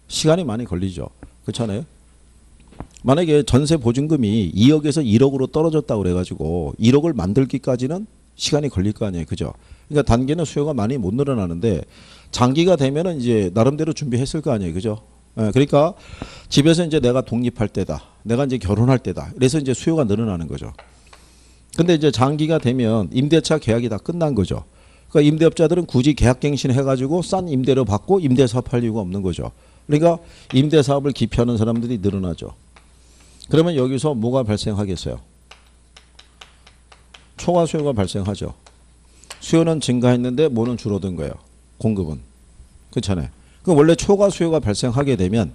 시간이 많이 걸리죠. 그렇잖아요? 만약에 전세 보증금이 2억에서 1억으로 떨어졌다고 그래가지고 1억을 만들기까지는 시간이 걸릴 거 아니에요. 그죠? 그러니까 단기는 수요가 많이 못 늘어나는데 장기가 되면은 이제 나름대로 준비했을 거 아니에요. 그죠? 예, 그러니까 집에서 이제 내가 독립할 때다. 내가 이제 결혼할 때다. 그래서 이제 수요가 늘어나는 거죠. 근데 이제 장기가 되면 임대차 계약이 다 끝난 거죠. 그러니까 임대업자들은 굳이 계약갱신 해가지고 싼 임대료 받고 임대사업 할 이유가 없는 거죠. 그러니까 임대사업을 기피하는 사람들이 늘어나죠. 그러면 여기서 뭐가 발생하겠어요? 초과 수요가 발생하죠. 수요는 증가했는데 뭐는 줄어든 거예요? 공급은. 그렇잖아요. 그럼 원래 초과 수요가 발생하게 되면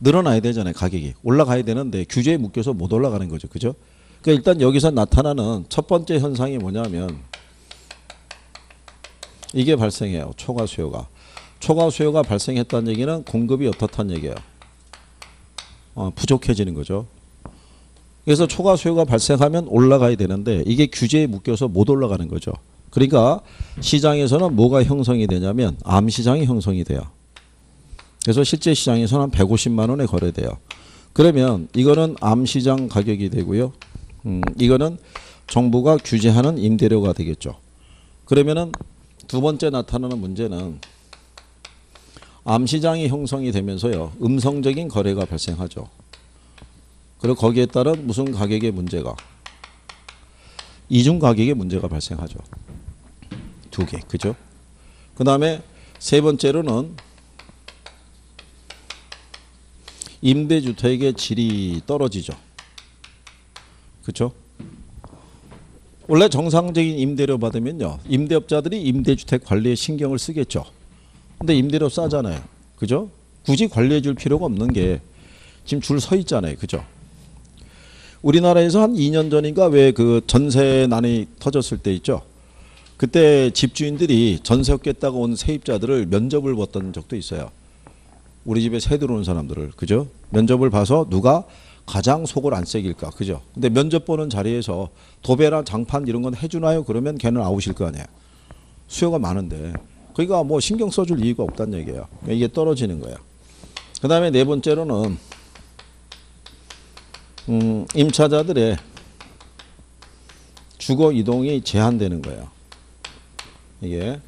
늘어나야 되잖아요. 가격이. 올라가야 되는데 규제에 묶여서 못 올라가는 거죠. 그죠? 그러니까 일단 여기서 나타나는 첫 번째 현상이 뭐냐면 이게 발생해요. 초과 수요가. 초과 수요가 발생했다는 얘기는 공급이 어떻다는 얘기예요. 부족해지는 거죠. 그래서 초과 수요가 발생하면 올라가야 되는데 이게 규제에 묶여서 못 올라가는 거죠. 그러니까 시장에서는 뭐가 형성이 되냐면 암시장이 형성이 돼요. 그래서 실제 시장에서는 한 150만 원에 거래돼요. 그러면 이거는 암시장 가격이 되고요. 이거는 정부가 규제하는 임대료가 되겠죠. 그러면은 두 번째 나타나는 문제는 암시장이 형성이 되면서요. 음성적인 거래가 발생하죠. 그리고 거기에 따른 무슨 가격의 문제가 이중 가격의 문제가 발생하죠. 두 개. 그죠? 그 다음에 세 번째로는 임대주택의 질이 떨어지죠. 그렇죠? 원래 정상적인 임대료 받으면요. 임대업자들이 임대주택 관리에 신경을 쓰겠죠. 근데 임대료 싸잖아요. 그죠? 굳이 관리해 줄 필요가 없는 게 지금 줄 서 있잖아요. 그죠? 우리나라에서 한 2년 전인가 왜 그 전세난이 터졌을 때 있죠. 그때 집주인들이 전세 얻겠다고 온 세입자들을 면접을 봤던 적도 있어요. 우리 집에 새 들어온 사람들을. 그죠? 면접을 봐서 누가 가장 속을 안 새길까. 그죠? 근데 면접 보는 자리에서 도배랑 장판 이런 건 해주나요? 그러면 걔는 아웃일 거 아니에요. 수요가 많은데. 그러니까 뭐 신경 써줄 이유가 없다는 얘기예요. 이게 떨어지는 거예요. 그 다음에 네 번째로는 임차자들의 주거 이동이 제한되는 거예요. 이게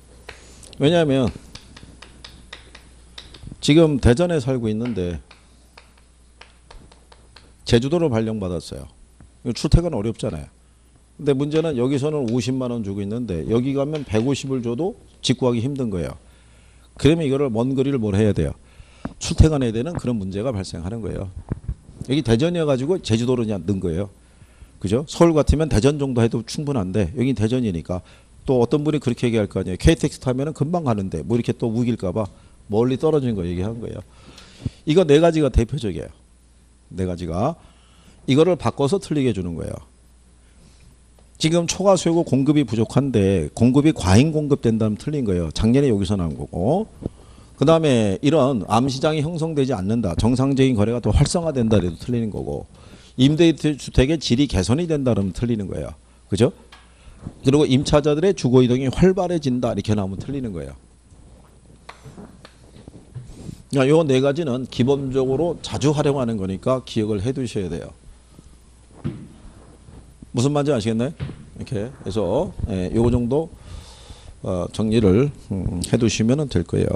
왜냐하면 지금 대전에 살고 있는데 제주도로 발령받았어요. 출퇴근 어렵잖아요. 근데 문제는 여기서는 50만 원 주고 있는데 여기 가면 150을 줘도 직구하기 힘든 거예요. 그러면 이거를 먼 거리를 뭘 해야 돼요? 출퇴근해야 되는 그런 문제가 발생하는 거예요. 여기 대전이어가지고 제주도로 그냥 넣은 거예요. 그죠? 서울 같으면 대전 정도 해도 충분한데 여기 대전이니까 또 어떤 분이 그렇게 얘기할 거 아니에요. KTX 타면은 금방 가는데 뭐 이렇게 또 우길까봐 멀리 떨어진 거 얘기한 거예요. 이거 네 가지가 대표적이에요. 네 가지가. 이거를 바꿔서 틀리게 해주는 거예요. 지금 초과 수요고 공급이 부족한데 공급이 과잉 공급된다면 틀린 거예요. 작년에 여기서 나온 거고. 그 다음에 이런 암시장이 형성되지 않는다. 정상적인 거래가 더 활성화된다 해도 틀리는 거고. 임대주택의 질이 개선이 된다 그러면 틀리는 거예요. 그죠? 그리고 임차자들의 주거 이동이 활발해진다 이렇게 나오면 틀리는 거예요. 요 네 가지는 기본적으로 자주 활용하는 거니까 기억을 해 두셔야 돼요. 무슨 말인지 아시겠나요? 이렇게 해서 요거 정도 정리를 해 두시면 될 거예요.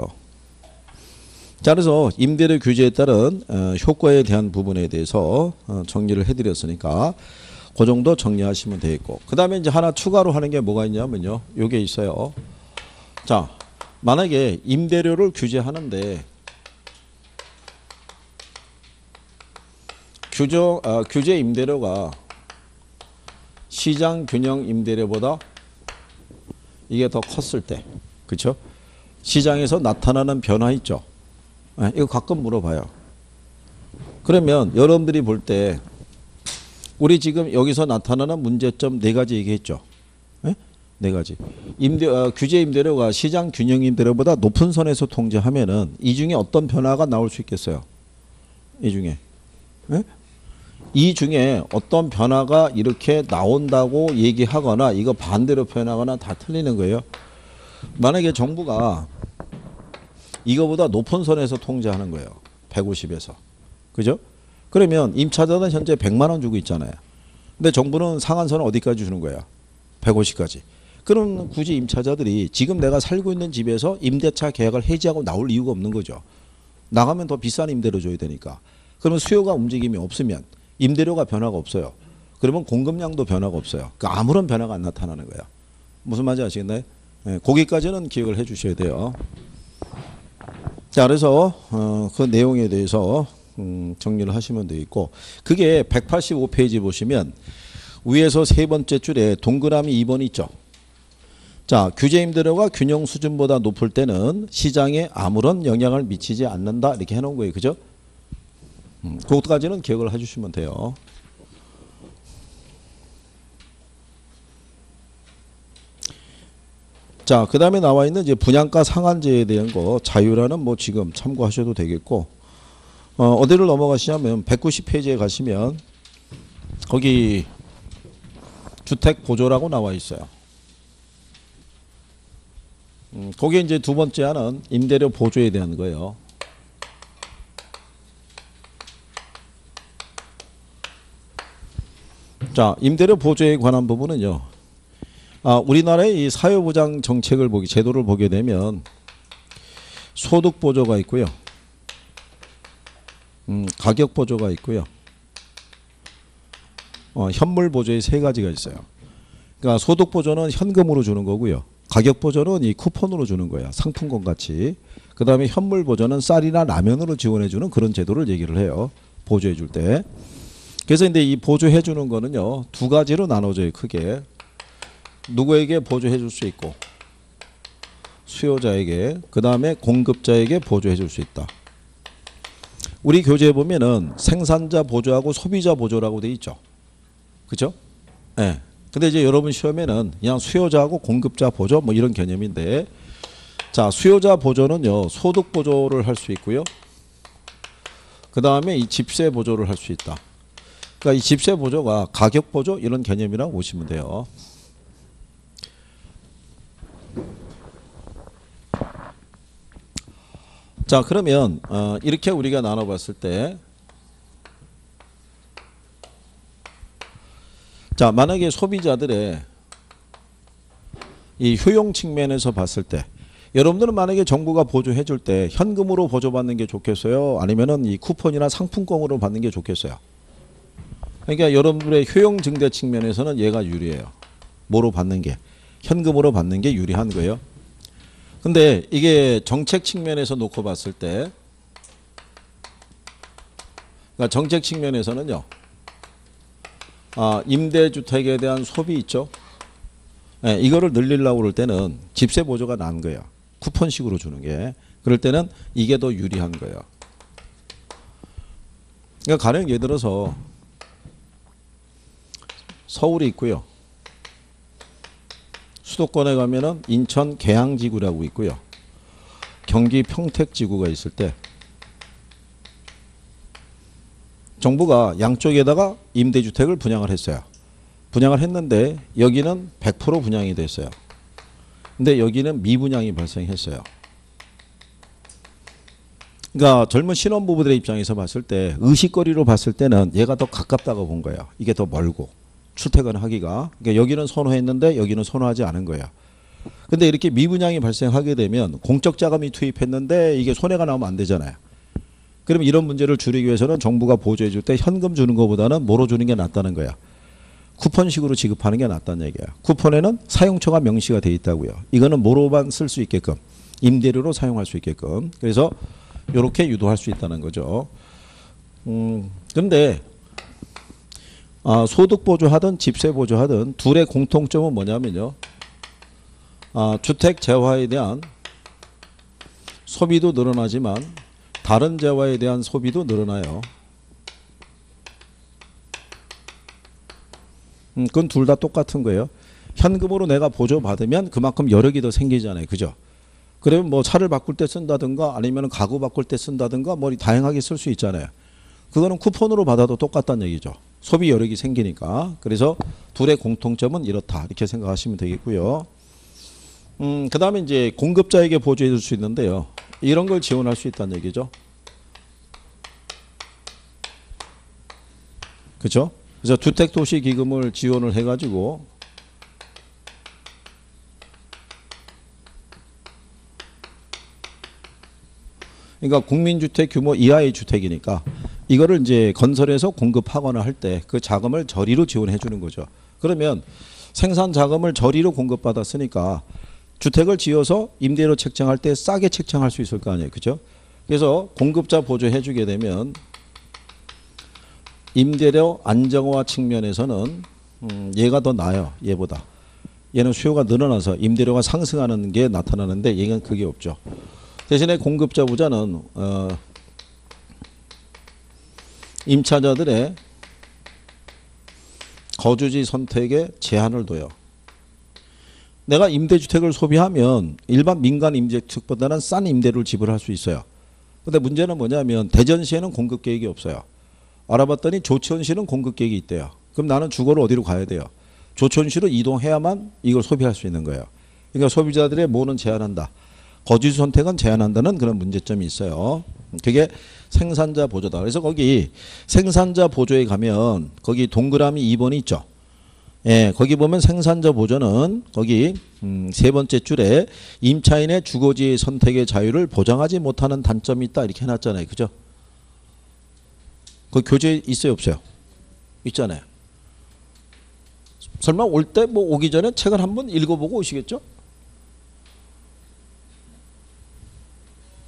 자, 그래서 임대료 규제에 따른 효과에 대한 부분에 대해서 정리를 해드렸으니까 그 정도 정리하시면 되겠고, 그 다음에 이제 하나 추가로 하는 게 뭐가 있냐면요, 요게 있어요. 자, 만약에 임대료를 규제하는데 규제 임대료가 시장 균형 임대료보다 이게 더 컸을 때, 그렇죠? 시장에서 나타나는 변화 있죠. 이거 가끔 물어봐요. 그러면 여러분들이 볼 때 우리 지금 여기서 나타나는 문제점 네 가지 얘기했죠. 네 가지. 규제 임대료가 시장 균형 임대료보다 높은 선에서 통제하면은 이 중에 어떤 변화가 나올 수 있겠어요? 이 중에. 이 중에 어떤 변화가 이렇게 나온다고 얘기하거나 이거 반대로 표현하거나 다 틀리는 거예요. 만약에 정부가 이거보다 높은 선에서 통제하는 거예요. 150에서. 그죠? 그러면 임차자는 현재 100만 원 주고 있잖아요. 근데 정부는 상한선을 어디까지 주는 거야? 150까지. 그럼 굳이 임차자들이 지금 내가 살고 있는 집에서 임대차 계약을 해지하고 나올 이유가 없는 거죠. 나가면 더 비싼 임대료 줘야 되니까. 그러면 수요가 움직임이 없으면 임대료가 변화가 없어요. 그러면 공급량도 변화가 없어요. 그러니까 아무런 변화가 안 나타나는 거예요. 무슨 말인지 아시겠나요? 네, 거기까지는 기억을 해 주셔야 돼요. 자, 그래서 그 내용에 대해서 정리를 하시면 되겠고, 그게 185페이지 보시면 위에서 세 번째 줄에 동그라미 2번 있죠. 자, 규제 임대료가 균형 수준보다 높을 때는 시장에 아무런 영향을 미치지 않는다, 이렇게 해놓은 거예요. 그죠? 그것까지는 기억을 해주시면 돼요. 자, 그 다음에 나와 있는 이제 분양가 상한제에 대한 거 자유라는 뭐 지금 참고하셔도 되겠고, 어디를 넘어가시냐면 190페이지에 가시면 거기 주택 보조라고 나와 있어요. 거기에 이제 두 번째 하는 임대료 보조에 대한 거예요. 자, 임대료 보조에 관한 부분은요. 우리나라의 이 사회보장 정책을 제도를 보게 되면 소득 보조가 있고요. 가격 보조가 있고요. 현물 보조의 세 가지가 있어요. 그러니까 소득 보조는 현금으로 주는 거고요. 가격 보조는 이 쿠폰으로 주는 거야. 상품권 같이. 그 다음에 현물 보조는 쌀이나 라면으로 지원해 주는 그런 제도를 얘기를 해요. 보조해 줄 때. 그래서 근데 이 보조해 주는 거는요. 두 가지로 나눠져요. 크게. 누구에게 보조해 줄 수 있고 수요자에게, 그 다음에 공급자에게 보조해 줄 수 있다. 우리 교재에 보면은 생산자 보조하고 소비자 보조라고 돼 있죠. 그죠? 예. 네. 근데 이제 여러분 시험에는 그냥 수요자하고 공급자 보조 뭐 이런 개념인데, 자, 수요자 보조는요, 소득 보조를 할 수 있고요. 그 다음에 이 집세 보조를 할 수 있다. 그러니까 이 집세 보조가 가격 보조 이런 개념이라고 보시면 돼요. 자, 그러면 이렇게 우리가 나눠봤을 때, 자, 만약에 소비자들의 이 효용 측면에서 봤을 때, 여러분들은 만약에 정부가 보조해 줄 때 현금으로 보조받는 게 좋겠어요? 아니면은 이 쿠폰이나 상품권으로 받는 게 좋겠어요? 그러니까 여러분들의 효용 증대 측면에서는 얘가 유리해요. 뭐로 받는 게? 현금으로 받는 게 유리한 거예요. 근데 이게 정책 측면에서 놓고 봤을 때, 그러니까 정책 측면에서는요, 임대주택에 대한 소비 있죠. 네, 이거를 늘리려고 그럴 때는 집세 보조가 난 거예요. 쿠폰식으로 주는 게. 그럴 때는 이게 더 유리한 거예요. 그러니까 가령 예를 들어서 서울이 있고요. 수도권에 가면은 인천 계양지구라고 있고요. 경기 평택지구가 있을 때 정부가 양쪽에다가 임대주택을 분양을 했어요. 분양을 했는데 여기는 100% 분양이 됐어요. 근데 여기는 미분양이 발생했어요. 그러니까 젊은 신혼부부들의 입장에서 봤을 때 의식거리로 봤을 때는 얘가 더 가깝다고 본 거예요. 이게 더 멀고 출퇴근하기가. 그러니까 여기는 선호했는데 여기는 선호하지 않은 거예요. 근데 이렇게 미분양이 발생하게 되면 공적 자금이 투입했는데 이게 손해가 나오면 안 되잖아요. 그러면 이런 문제를 줄이기 위해서는 정부가 보조해 줄 때 현금 주는 것보다는 뭐로 주는 게 낫다는 거야. 쿠폰식으로 지급하는 게 낫다는 얘기야. 쿠폰에는 사용처가 명시가 돼 있다고요. 이거는 뭐로만 쓸 수 있게끔, 임대료로 사용할 수 있게끔. 그래서 이렇게 유도할 수 있다는 거죠. 근데 소득 보조하든 집세 보조하든 둘의 공통점은 뭐냐면요. 주택 재화에 대한 소비도 늘어나지만 다른 재화에 대한 소비도 늘어나요. 그건 둘 다 똑같은 거예요. 현금으로 내가 보조받으면 그만큼 여력이 더 생기잖아요. 그죠? 그러면 뭐 차를 바꿀 때 쓴다든가 아니면 가구 바꿀 때 쓴다든가 뭐 다양하게 쓸 수 있잖아요. 그거는 쿠폰으로 받아도 똑같다는 얘기죠. 소비 여력이 생기니까. 그래서 둘의 공통점은 이렇다. 이렇게 생각하시면 되겠고요. 그 다음에 이제 공급자에게 보조해 줄 수 있는데요. 이런 걸 지원할 수 있다는 얘기죠. 그렇죠? 그래서 주택도시기금을 지원을 해가지고 그러니까 국민주택 규모 이하의 주택이니까 이거를 이제 건설해서 공급하거나 할 때 그 자금을 저리로 지원해 주는 거죠. 그러면 생산 자금을 저리로 공급받았으니까 주택을 지어서 임대료 책정할 때 싸게 책정할 수 있을 거 아니에요. 그죠? 그래서 공급자 보조해 주게 되면 임대료 안정화 측면에서는 얘가 더 나아요. 얘보다. 얘는 수요가 늘어나서 임대료가 상승하는 게 나타나는데 얘는 그게 없죠. 대신에 공급자 보자는 임차자들의 거주지 선택에 제한을 둬요. 내가 임대주택을 소비하면 일반 민간 임대주택보다는 싼 임대료를 지불할 수 있어요. 근데 문제는 뭐냐면 대전시에는 공급 계획이 없어요. 알아봤더니 조천시는 공급 계획이 있대요. 그럼 나는 주거를 어디로 가야 돼요? 조천시로 이동해야만 이걸 소비할 수 있는 거예요. 그러니까 소비자들의 뭐는 제한한다. 거주지 선택은 제한한다는 그런 문제점이 있어요. 그게 생산자 보조다. 그래서 거기 생산자 보조에 가면 거기 동그라미 2번이 있죠. 예, 거기 보면 생산자 보조는 거기 세 번째 줄에 임차인의 주거지의 선택의 자유를 보장하지 못하는 단점이 있다 이렇게 해놨잖아요. 그죠? 그 교재에 있어요 없어요? 있잖아요. 설마 올 때 뭐 오기 전에 책을 한번 읽어보고 오시겠죠?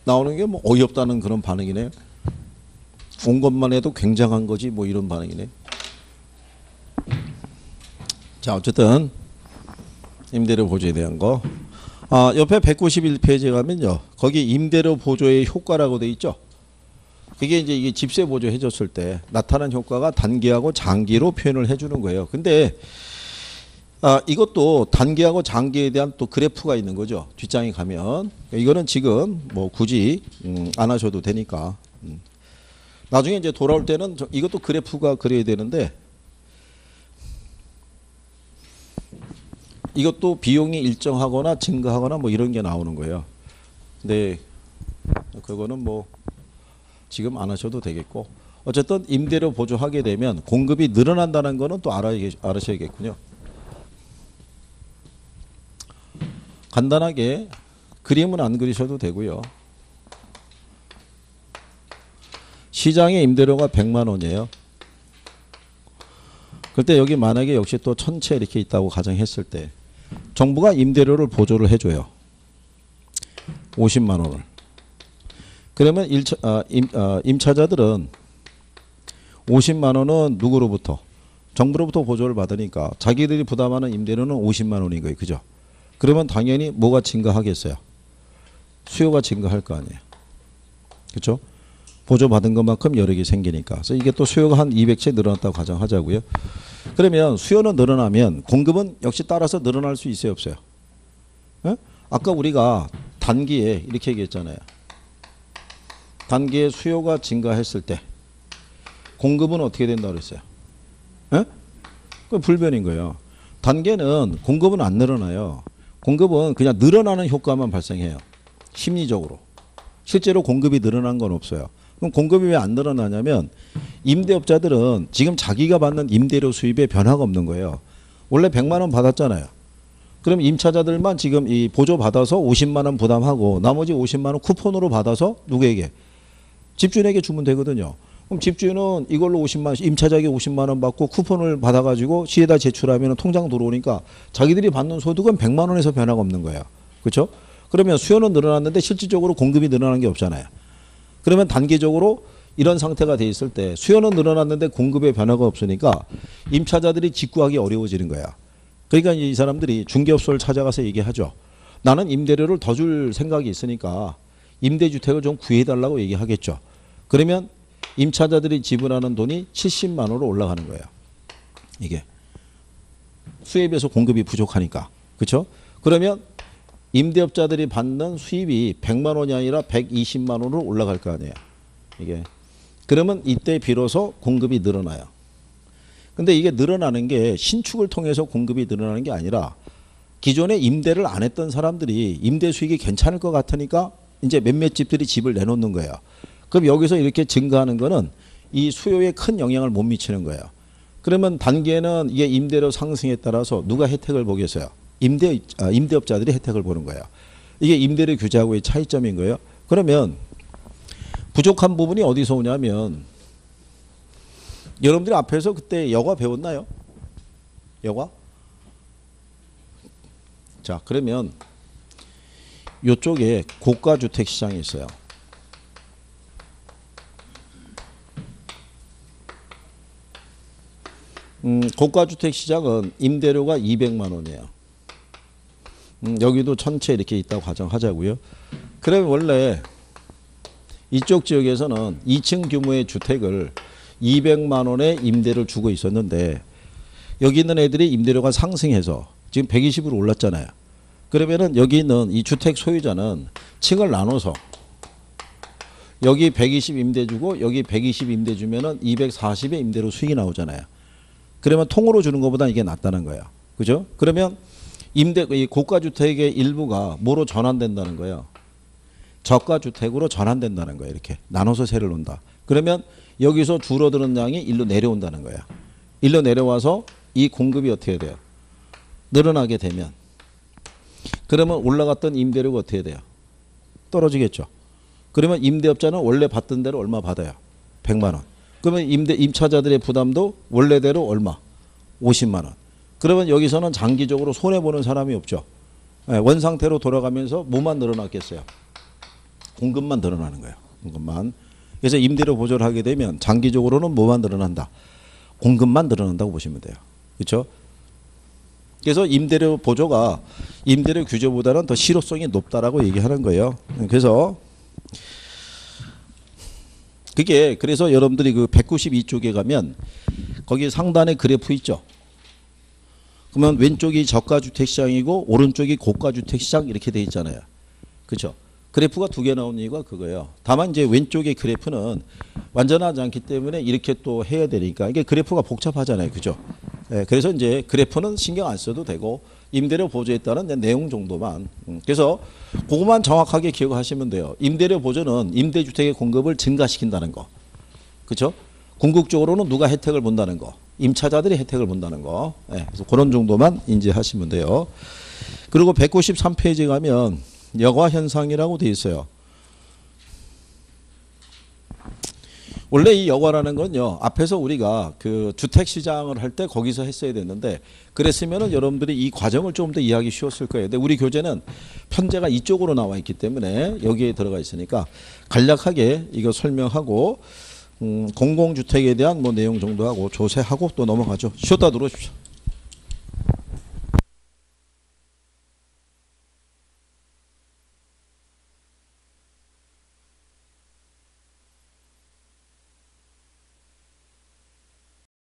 나오는 게 뭐 어이없다는 그런 반응이네요. 온 것만 해도 굉장한 거지 뭐 이런 반응이네. 자 어쨌든 임대료 보조에 대한 거. 옆에 191페이지에 가면요. 거기 임대료 보조의 효과라고 돼 있죠. 그게 이제 이게 집세 보조 해줬을 때 나타난 효과가 단기하고 장기로 표현을 해주는 거예요. 근데 이것도 단기하고 장기에 대한 또 그래프가 있는 거죠. 뒷장에 가면. 이거는 지금 뭐 굳이 안 하셔도 되니까. 나중에 이제 돌아올 때는 이것도 그래프가 그려야 되는데 이것도 비용이 일정하거나 증가하거나 뭐 이런 게 나오는 거예요. 근데 그거는 뭐 지금 안 하셔도 되겠고 어쨌든 임대료 보조하게 되면 공급이 늘어난다는 거는 또 알아셔야겠군요. 간단하게 그림은 안 그리셔도 되고요. 시장의 임대료가 100만 원이에요. 그때 여기 만약에 역시 또 1000채 이렇게 있다고 가정했을 때 정부가 임대료를 보조를 해줘요. 50만 원을. 그러면 임차자들은 50만 원은 누구로부터? 정부로부터 보조를 받으니까 자기들이 부담하는 임대료는 50만 원인 거예요. 그죠? 그러면 당연히 뭐가 증가하겠어요? 수요가 증가할 거 아니에요. 그렇죠? 보조받은 것만큼 여러 개 생기니까. 그래서 이게 또 수요가 한 200채 늘어났다고 가정하자고요. 그러면 수요는 늘어나면 공급은 역시 따라서 늘어날 수 있어요, 없어요? 에? 아까 우리가 단기에 이렇게 얘기했잖아요. 단기에 수요가 증가했을 때 공급은 어떻게 된다고 그랬어요? 에? 그 불변인 거예요. 단계는 공급은 안 늘어나요. 공급은 그냥 늘어나는 효과만 발생해요. 심리적으로. 실제로 공급이 늘어난 건 없어요. 그럼 공급이 왜 안 늘어나냐면 임대업자들은 지금 자기가 받는 임대료 수입에 변화가 없는 거예요. 원래 100만 원 받았잖아요. 그럼 임차자들만 지금 이 보조 받아서 50만 원 부담하고 나머지 50만 원 쿠폰으로 받아서 누구에게? 집주인에게 주면 되거든요. 그럼 집주인은 이걸로 50만 원, 임차자에게 50만 원 받고 쿠폰을 받아가지고 시에다 제출하면 통장 들어오니까 자기들이 받는 소득은 100만 원에서 변화가 없는 거예요. 그렇죠? 그러면 수요는 늘어났는데 실질적으로 공급이 늘어난 게 없잖아요. 그러면 단기적으로 이런 상태가 돼 있을 때 수요는 늘어났는데 공급에 변화가 없으니까 임차자들이 직구하기 어려워지는 거야. 그러니까 이 사람들이 중개업소를 찾아가서 얘기하죠. 나는 임대료를 더 줄 생각이 있으니까 임대주택을 좀 구해달라고 얘기하겠죠. 그러면 임차자들이 지불하는 돈이 70만 원으로 올라가는 거예요. 이게 수요에 비해서 공급이 부족하니까. 그렇죠? 그러면 임대업자들이 받는 수입이 100만 원이 아니라 120만 원으로 올라갈 거 아니에요. 이게. 그러면 이때 비로소 공급이 늘어나요. 근데 이게 늘어나는 게 신축을 통해서 공급이 늘어나는 게 아니라 기존에 임대를 안 했던 사람들이 임대 수익이 괜찮을 것 같으니까 이제 몇몇 집들이 집을 내놓는 거예요. 그럼 여기서 이렇게 증가하는 거는 이 수요에 큰 영향을 못 미치는 거예요. 그러면 단계는 이게 임대료 상승에 따라서 누가 혜택을 보겠어요? 임대업자들이 혜택을 보는 거예요. 이게 임대료 규제하고의 차이점인 거예요. 그러면 부족한 부분이 어디서 오냐면 여러분들이 앞에서 그때 여과 배웠나요? 여과? 자, 그러면 이쪽에 고가주택 시장이 있어요. 고가주택 시장은 임대료가 200만 원이에요. 여기도 전체 이렇게 있다고 가정하자고요. 그러면 원래 이쪽 지역에서는 2층 규모의 주택을 200만 원의 임대를 주고 있었는데 여기 있는 애들이 임대료가 상승해서 지금 120으로 올랐잖아요. 그러면은 여기 있는 이 주택 소유자는 층을 나눠서 여기 120 임대 주고 여기 120 임대 주면은 240의 임대료 수익이 나오잖아요. 그러면 통으로 주는 것보다 이게 낫다는 거예요. 그죠? 그러면 이 고가주택의 일부가 뭐로 전환된다는 거예요? 저가주택으로 전환된다는 거예요. 이렇게 나눠서 세를 놓는다. 그러면 여기서 줄어드는 양이 일로 내려온다는 거예요. 일로 내려와서 이 공급이 어떻게 돼요? 늘어나게 되면 그러면 올라갔던 임대료가 어떻게 돼요? 떨어지겠죠. 그러면 임대업자는 원래 받던 대로 얼마 받아요? 100만 원. 그러면 임차자들의 부담도 원래대로 얼마? 50만 원. 그러면 여기서는 장기적으로 손해보는 사람이 없죠. 원상태로 돌아가면서 뭐만 늘어났겠어요? 공급만 늘어나는 거예요. 공급만. 그래서 임대료 보조를 하게 되면 장기적으로는 뭐만 늘어난다? 공급만 늘어난다고 보시면 돼요. 그렇죠? 그래서 임대료 보조가 임대료 규제보다는 더 실효성이 높다라고 얘기하는 거예요. 그래서 그래서 여러분들이 그 192쪽에 가면 거기 상단에 그래프 있죠. 그러면 왼쪽이 저가주택 시장이고 오른쪽이 고가주택 시장 이렇게 돼 있잖아요. 그렇죠? 그래프가 두 개 나온 이유가 그거예요. 다만 이제 왼쪽의 그래프는 완전하지 않기 때문에 이렇게 또 해야 되니까 이게 그래프가 복잡하잖아요. 그죠? 그래서 이제 그래프는 신경 안 써도 되고 임대료 보조에 따른 내용 정도만. 그래서 그것만 정확하게 기억하시면 돼요. 임대료 보조는 임대주택의 공급을 증가시킨다는 거. 그렇죠? 궁극적으로는 누가 혜택을 본다는 거. 임차자들이 혜택을 본다는 거. 그래서 그런 정도만 인지하시면 돼요. 그리고 193페이지 가면 여과 현상이라고 되어 있어요. 원래 이 여과라는 건요, 앞에서 우리가 그 주택 시장을 할 때 거기서 했어야 됐는데, 그랬으면은 여러분들이 이 과정을 조금 더 이해하기 쉬웠을 거예요. 근데 우리 교재는 편제가 이쪽으로 나와 있기 때문에 여기에 들어가 있으니까 간략하게 이거 설명하고, 공공주택에 대한 뭐 내용 정도 하고 조세하고 또 넘어가죠. 쉬었다 들어오십시오.